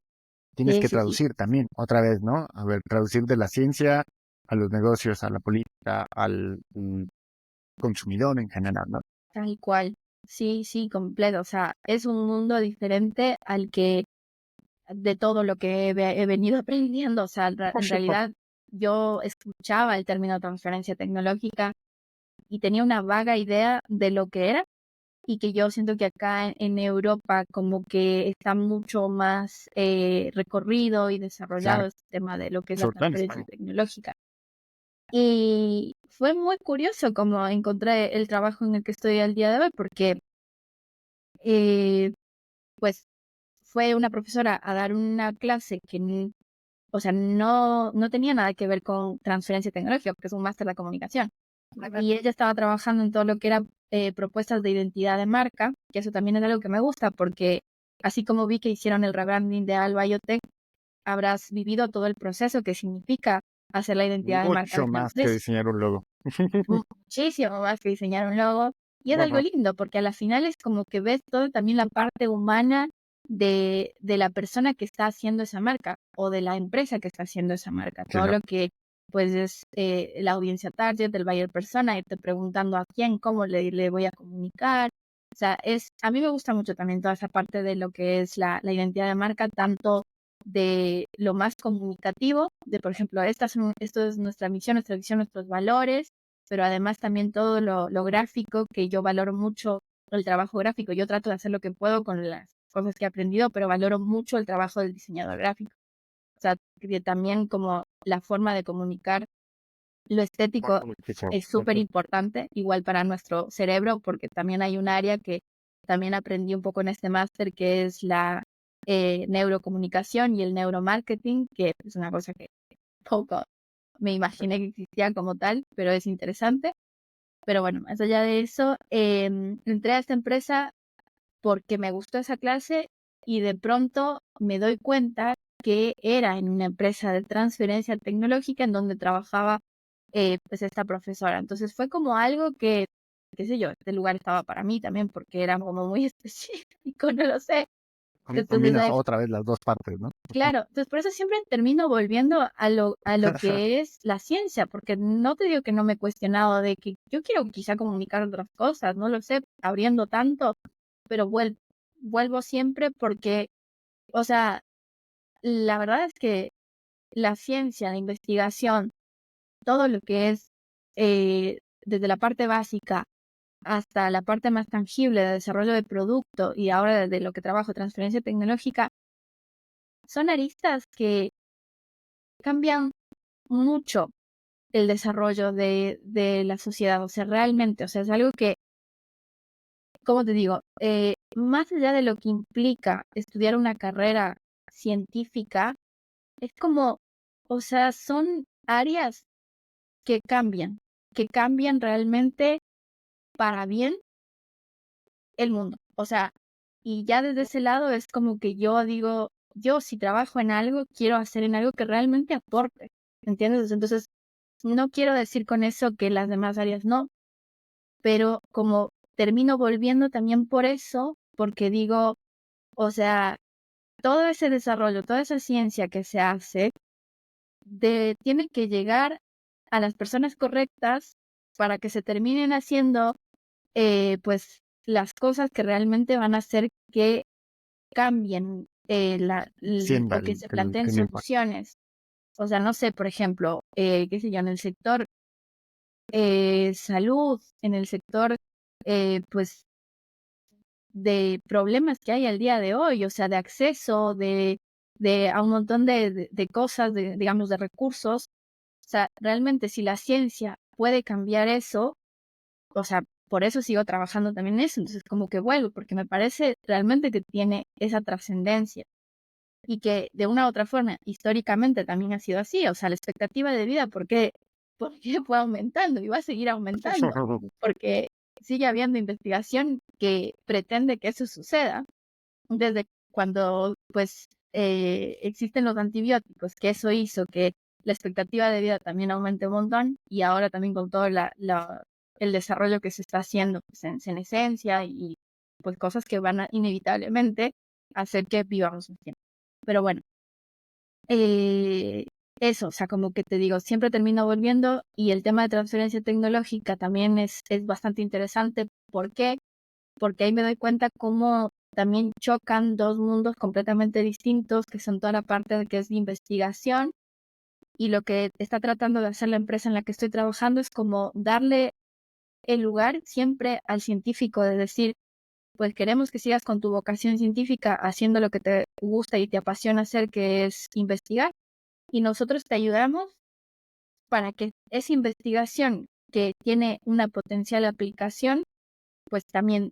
tienes sí, que sí, sí, traducir también, otra vez, ¿no? A ver, traducir de la ciencia a los negocios, a la política, al consumidor en general, ¿no? tal cual. Sí, sí, completo. O sea, es un mundo diferente al que de todo lo que he venido aprendiendo. O sea, Por en supuesto. realidad yo escuchaba el término transferencia tecnológica y tenía una vaga idea de lo que era y que yo siento que acá en Europa como que está mucho más recorrido y desarrollado Claro, este tema de lo que es la sobre todo en transferencia España. tecnológica. Y fue muy curioso como encontré el trabajo en el que estoy al día de hoy, porque eh, pues fue una profesora a dar una clase que, o sea, no tenía nada que ver con transferencia tecnológica, porque es un máster de comunicación. Y ella estaba trabajando en todo lo que era propuestas de identidad de marca, que eso también es algo que me gusta, porque así como vi que hicieron el rebranding de Alba Biotech, habrás vivido todo el proceso que significa hacer la identidad de marca de Mucho una más que empresa. diseñar un logo. Muchísimo más que diseñar un logo. Y es algo Ajá, lindo, porque a la final es como que ves todo también la parte humana de la persona que está haciendo esa marca o de la empresa que está haciendo esa marca. sí, Todo no. lo que pues es la audiencia target, del buyer persona, irte preguntando a quién, cómo le voy a comunicar. O sea, a mí me gusta mucho también toda esa parte de lo que es la identidad de marca, tanto de lo más comunicativo, de por ejemplo, esto es nuestra misión, nuestra visión, nuestros valores, pero además también todo lo gráfico, que yo valoro mucho el trabajo gráfico. Yo trato de hacer lo que puedo con las cosas que he aprendido, pero valoro mucho el trabajo del diseñador gráfico. O sea, que también como la forma de comunicar lo estético Importa muchísimo. es súper importante, igual para nuestro cerebro, porque también hay un área que también aprendí un poco en este máster, que es la neurocomunicación y el neuromarketing, que es una cosa que poco me imaginé que existía como tal, pero es interesante. Pero bueno, más allá de eso, entré a esta empresa porque me gustó esa clase y de pronto me doy cuenta que era en una empresa de transferencia tecnológica en donde trabajaba pues esta profesora. Entonces fue como algo que, qué sé yo, este lugar estaba para mí también porque era como muy específico, no lo sé. Entonces Combinas otra vez las dos partes, ¿no? claro, entonces por eso siempre termino volviendo a lo que es la ciencia, porque no te digo que no me he cuestionado de que yo quiero quizá comunicar otras cosas, no lo sé, abriendo tanto, pero vuelvo siempre porque, o sea, la verdad es que la ciencia, la investigación, todo lo que es desde la parte básica hasta la parte más tangible de desarrollo de producto y ahora de lo que trabajo, transferencia tecnológica, son aristas que cambian mucho el desarrollo de la sociedad, o sea, realmente, o sea, es algo que, como te digo, más allá de lo que implica estudiar una carrera científica, es como, o sea, son áreas que cambian realmente para bien el mundo. O sea, y ya desde ese lado es como que yo digo, yo si trabajo en algo, quiero hacer en algo que realmente aporte, ¿entiendes? Entonces, no quiero decir con eso que las demás áreas no, pero como termino volviendo también por eso, porque digo, o sea, todo ese desarrollo, toda esa ciencia que se hace, tiene que llegar a las personas correctas para que se terminen haciendo, pues, las cosas que realmente van a hacer que cambien Sienta o que se planteen el impacto. soluciones. O sea, no sé, por ejemplo, qué sé yo, en el sector salud, en el sector, pues, de problemas que hay al día de hoy, o sea, de acceso, de a un montón de cosas, digamos, de recursos. O sea, realmente si la ciencia puede cambiar eso, o sea, por eso sigo trabajando también en eso. Entonces, como que vuelvo, porque me parece realmente que tiene esa trascendencia y que de una u otra forma, históricamente también ha sido así. O sea, la expectativa de vida, ¿por qué fue aumentando y va a seguir aumentando? Porque sigue habiendo investigación que pretende que eso suceda. Desde cuando, pues, existen los antibióticos, que eso hizo que la expectativa de vida también aumente un montón y ahora también con todo el desarrollo que se está haciendo pues, en senescencia y pues cosas que van a inevitablemente hacer que vivamos más tiempo. Pero bueno, eh, eso, o sea, como que te digo, siempre termino volviendo y el tema de transferencia tecnológica también es bastante interesante. ¿Por qué? Porque ahí me doy cuenta cómo también chocan dos mundos completamente distintos, que son toda la parte de que es de investigación y lo que está tratando de hacer la empresa en la que estoy trabajando es como darle el lugar siempre al científico, de decir, pues queremos que sigas con tu vocación científica haciendo lo que te gusta y te apasiona hacer, que es investigar, y nosotros te ayudamos para que esa investigación que tiene una potencial aplicación, pues también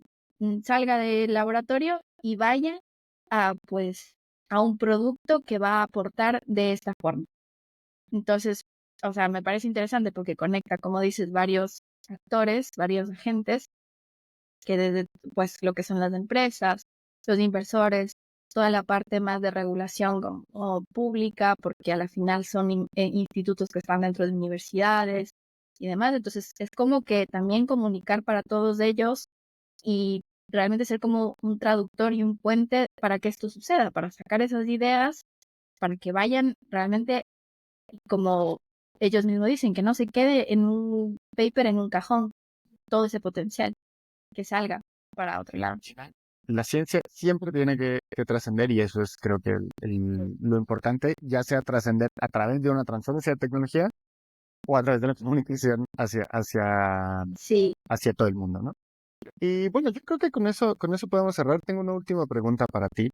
salga del laboratorio y vaya pues, a un producto que va a aportar de esta forma. Entonces, o sea, me parece interesante porque conecta, como dices, varios actores, varios agentes, que desde, pues, lo que son las empresas, los inversores, toda la parte más de regulación pública, porque a la final son institutos que están dentro de universidades, y demás. Entonces es como que también comunicar para todos ellos y realmente ser como un traductor y un puente para que esto suceda, para sacar esas ideas, para que vayan realmente como ellos mismos dicen, que no se quede en un paper, en un cajón, todo ese potencial, que salga para otro lado. La ciencia siempre tiene que trascender y eso es creo que lo importante, ya sea trascender a través de una transferencia de tecnología o a través de la comunicación Sí, hacia todo el mundo, ¿no? Y bueno, yo creo que con eso podemos cerrar. Tengo una última pregunta para ti.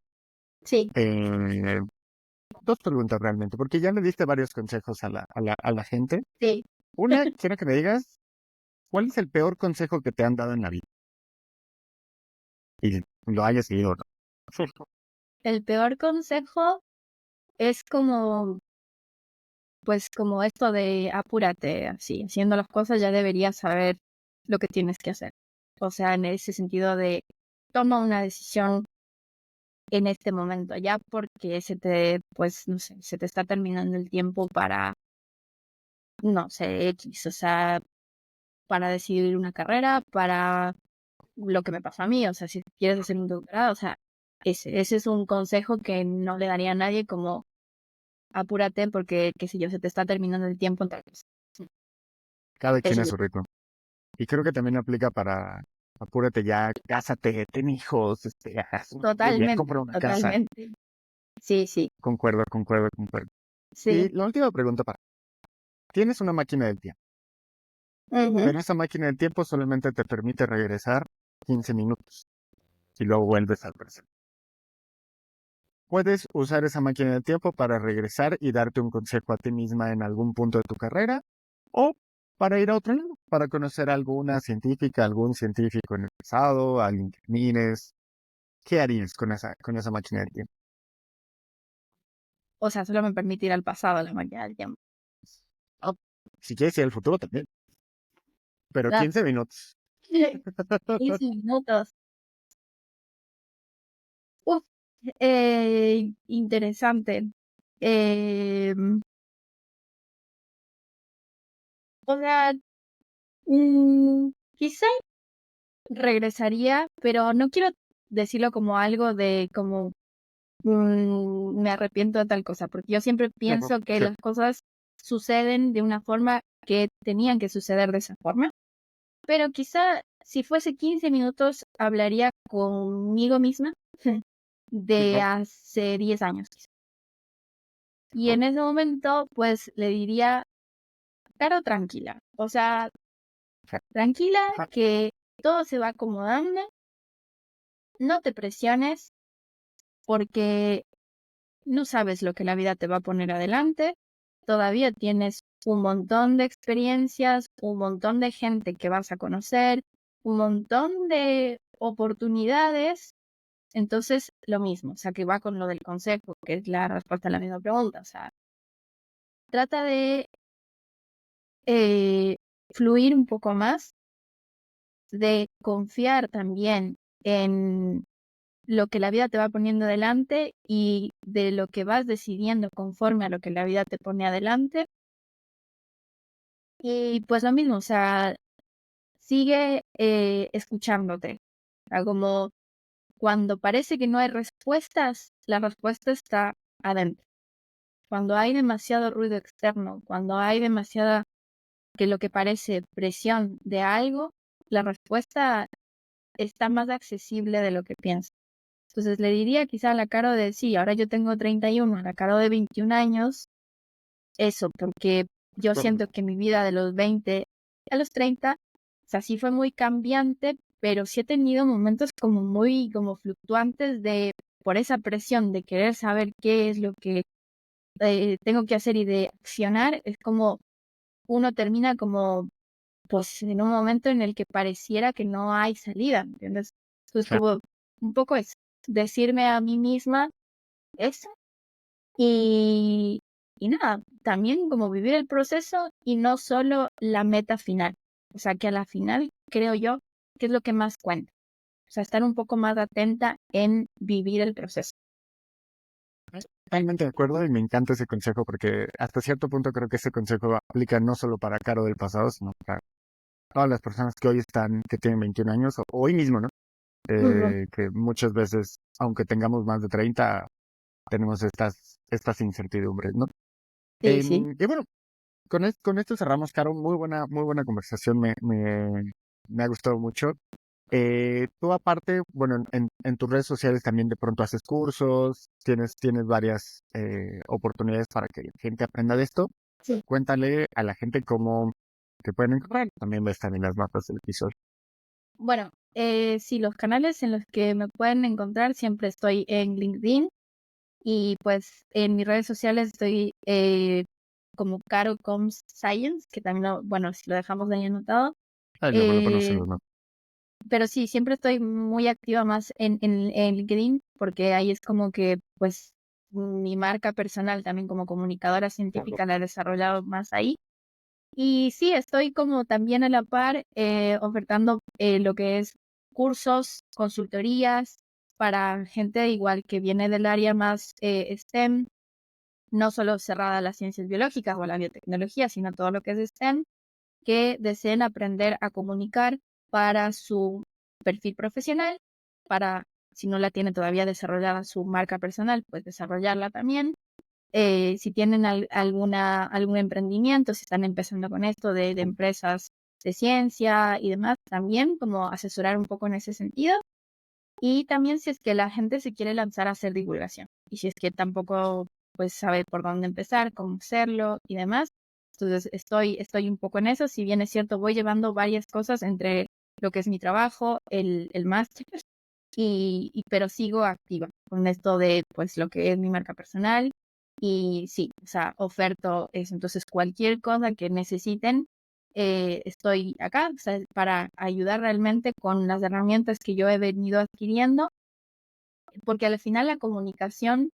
sí. Eh, Dos preguntas realmente, porque ya le diste varios consejos a la gente. Sí, Una, quiero que me digas, ¿cuál es el peor consejo que te han dado en la vida? Y lo hayas seguido, ¿no? el peor consejo es como, pues como esto de apúrate, así, haciendo las cosas ya deberías saber lo que tienes que hacer. O sea, en ese sentido de toma una decisión en este momento, ya porque pues, no sé, se te está terminando el tiempo para, no sé, X, o sea, para decidir una carrera, para lo que me pasó a mí, o sea, si quieres hacer un doctorado, o sea, ese es un consejo que no le daría a nadie como apúrate porque, qué sé yo, se te está terminando el tiempo, entonces, Cada quien eso a es su ritmo. Y creo que también aplica para apúrate ya, cásate, ten hijos, haz una familia, totalmente, compra una casa. totalmente. Sí, sí, Concuerdo, concuerdo, concuerdo. sí. Y la última pregunta para, tienes una máquina del tiempo, Ujú. pero esa máquina del tiempo solamente te permite regresar 15 minutos y luego vuelves al presente. Puedes usar esa máquina del tiempo para regresar y darte un consejo a ti misma en algún punto de tu carrera o para ir a otro lado, para conocer a alguna científica, algún científico en el pasado, alguien que admires. ¿Qué harías con esa máquina del tiempo? O sea, solo me permite ir al pasado la máquina del tiempo. Ah, si quieres ir al futuro también, pero Ah, 15 minutos. 15 minutos. Uf, interesante. Em, o sea, quizá regresaría, pero no quiero decirlo como algo de como me arrepiento de tal cosa, porque yo siempre Ujú, pienso que sí, las cosas suceden de una forma que tenían que suceder de esa forma, pero quizá si fuese 15 minutos hablaría conmigo misma de ujú, hace 10 años. Quizá. Y ujú, en ese momento, pues le diría, claro, tranquila, o sea, tranquila, ajá, que todo se va acomodando, no te presiones porque no sabes lo que la vida te va a poner adelante, todavía tienes un montón de experiencias, un montón de gente que vas a conocer, un montón de oportunidades. Entonces, lo mismo, o sea, que va con lo del consejo, que es la respuesta a la misma pregunta. O sea, trata de eh, fluir un poco más, de confiar también en lo que la vida te va poniendo adelante y de lo que vas decidiendo conforme a lo que la vida te pone adelante. Y pues lo mismo, o sea, sigue escuchándote. O sea, como cuando parece que no hay respuestas, la respuesta está adentro. Cuando hay demasiado ruido externo, cuando hay demasiada, que lo que parece presión de algo, la respuesta está más accesible de lo que piensas. Entonces le diría quizá a la Caro de, sí, ahora yo tengo 31, a la Caro de 21 años, eso, porque yo ujú, siento que mi vida de los 20 a los 30, o sea, sí fue muy cambiante, pero sí he tenido momentos como muy, como fluctuantes de, por esa presión de querer saber qué es lo que tengo que hacer y de accionar, es como uno termina como, pues, en un momento en el que pareciera que no hay salida, ¿entiendes? Entonces, sí. como un poco es decirme a mí misma eso y, y nada, también como vivir el proceso y no solo la meta final. O sea, que a la final, creo yo, que es lo que más cuenta. O sea, estar un poco más atenta en vivir el proceso. Totalmente de acuerdo y me encanta ese consejo porque hasta cierto punto creo que ese consejo aplica no solo para Caro del pasado, sino para todas las personas que hoy están, que tienen 21 años o hoy mismo, ¿no? Ujú. Que muchas veces, aunque tengamos más de 30, tenemos estas incertidumbres, ¿no? Sí, sí. Y bueno, con esto cerramos, Caro. Muy buena conversación. Me ha gustado mucho. Tú aparte, bueno, en tus redes sociales también de pronto haces cursos, tienes varias oportunidades para que la gente aprenda de esto. Sí. Cuéntale a la gente cómo te pueden encontrar. También va a estar en las notas del episodio. Bueno, sí, los canales en los que me pueden encontrar, siempre estoy en LinkedIn y pues en mis redes sociales estoy como Caro Coms Science, que también, bueno, si lo dejamos ahí anotado. Ay, lo ponemos en Eh, las notas. pero sí, siempre estoy muy activa más en LinkedIn porque ahí es como que pues mi marca personal también como comunicadora científica la he desarrollado más ahí. Y sí, estoy como también a la par ofertando lo que es cursos, consultorías para gente igual que viene del área más STEM, no solo cerrada a las ciencias biológicas o a la biotecnología, sino todo lo que es STEM, que deseen aprender a comunicar para su perfil profesional, para, si no la tiene todavía desarrollada su marca personal, pues desarrollarla también. Si tienen algún emprendimiento, si están empezando con esto de empresas de ciencia y demás, también como asesorar un poco en ese sentido. Y también si es que la gente se quiere lanzar a hacer divulgación y si es que tampoco pues sabe por dónde empezar, cómo hacerlo y demás. Entonces estoy un poco en eso. Si bien es cierto, voy llevando varias cosas entre lo que es mi trabajo, el máster, pero sigo activa con esto de pues lo que es mi marca personal. Y sí, o sea, oferto eso. Entonces, cualquier cosa que necesiten, estoy acá, o sea, para ayudar realmente con las herramientas que yo he venido adquiriendo, porque al final la comunicación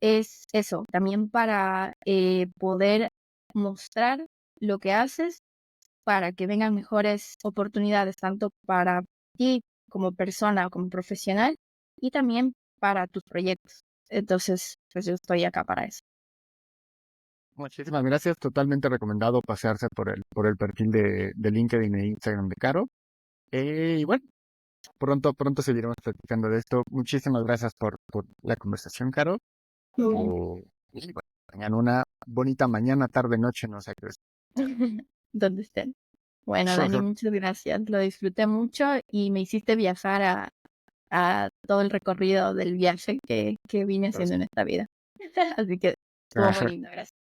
es eso, también para poder mostrar lo que haces para que vengan mejores oportunidades, tanto para ti como persona o como profesional, y también para tus proyectos. Entonces, pues yo estoy acá para eso. Muchísimas gracias. Totalmente recomendado pasearse por el perfil de LinkedIn e Instagram de Caro. Y bueno, pronto seguiremos platicando de esto. Muchísimas gracias por la conversación, Caro. Bien. O, y bueno, tengan una bonita mañana, tarde, noche, no sé qué es. Donde estén. Bueno, Dani, muchas gracias. Lo disfruté mucho y me hiciste viajar a todo el recorrido del viaje que vine haciendo en esta vida. Así que estuvo muy lindo. Gracias.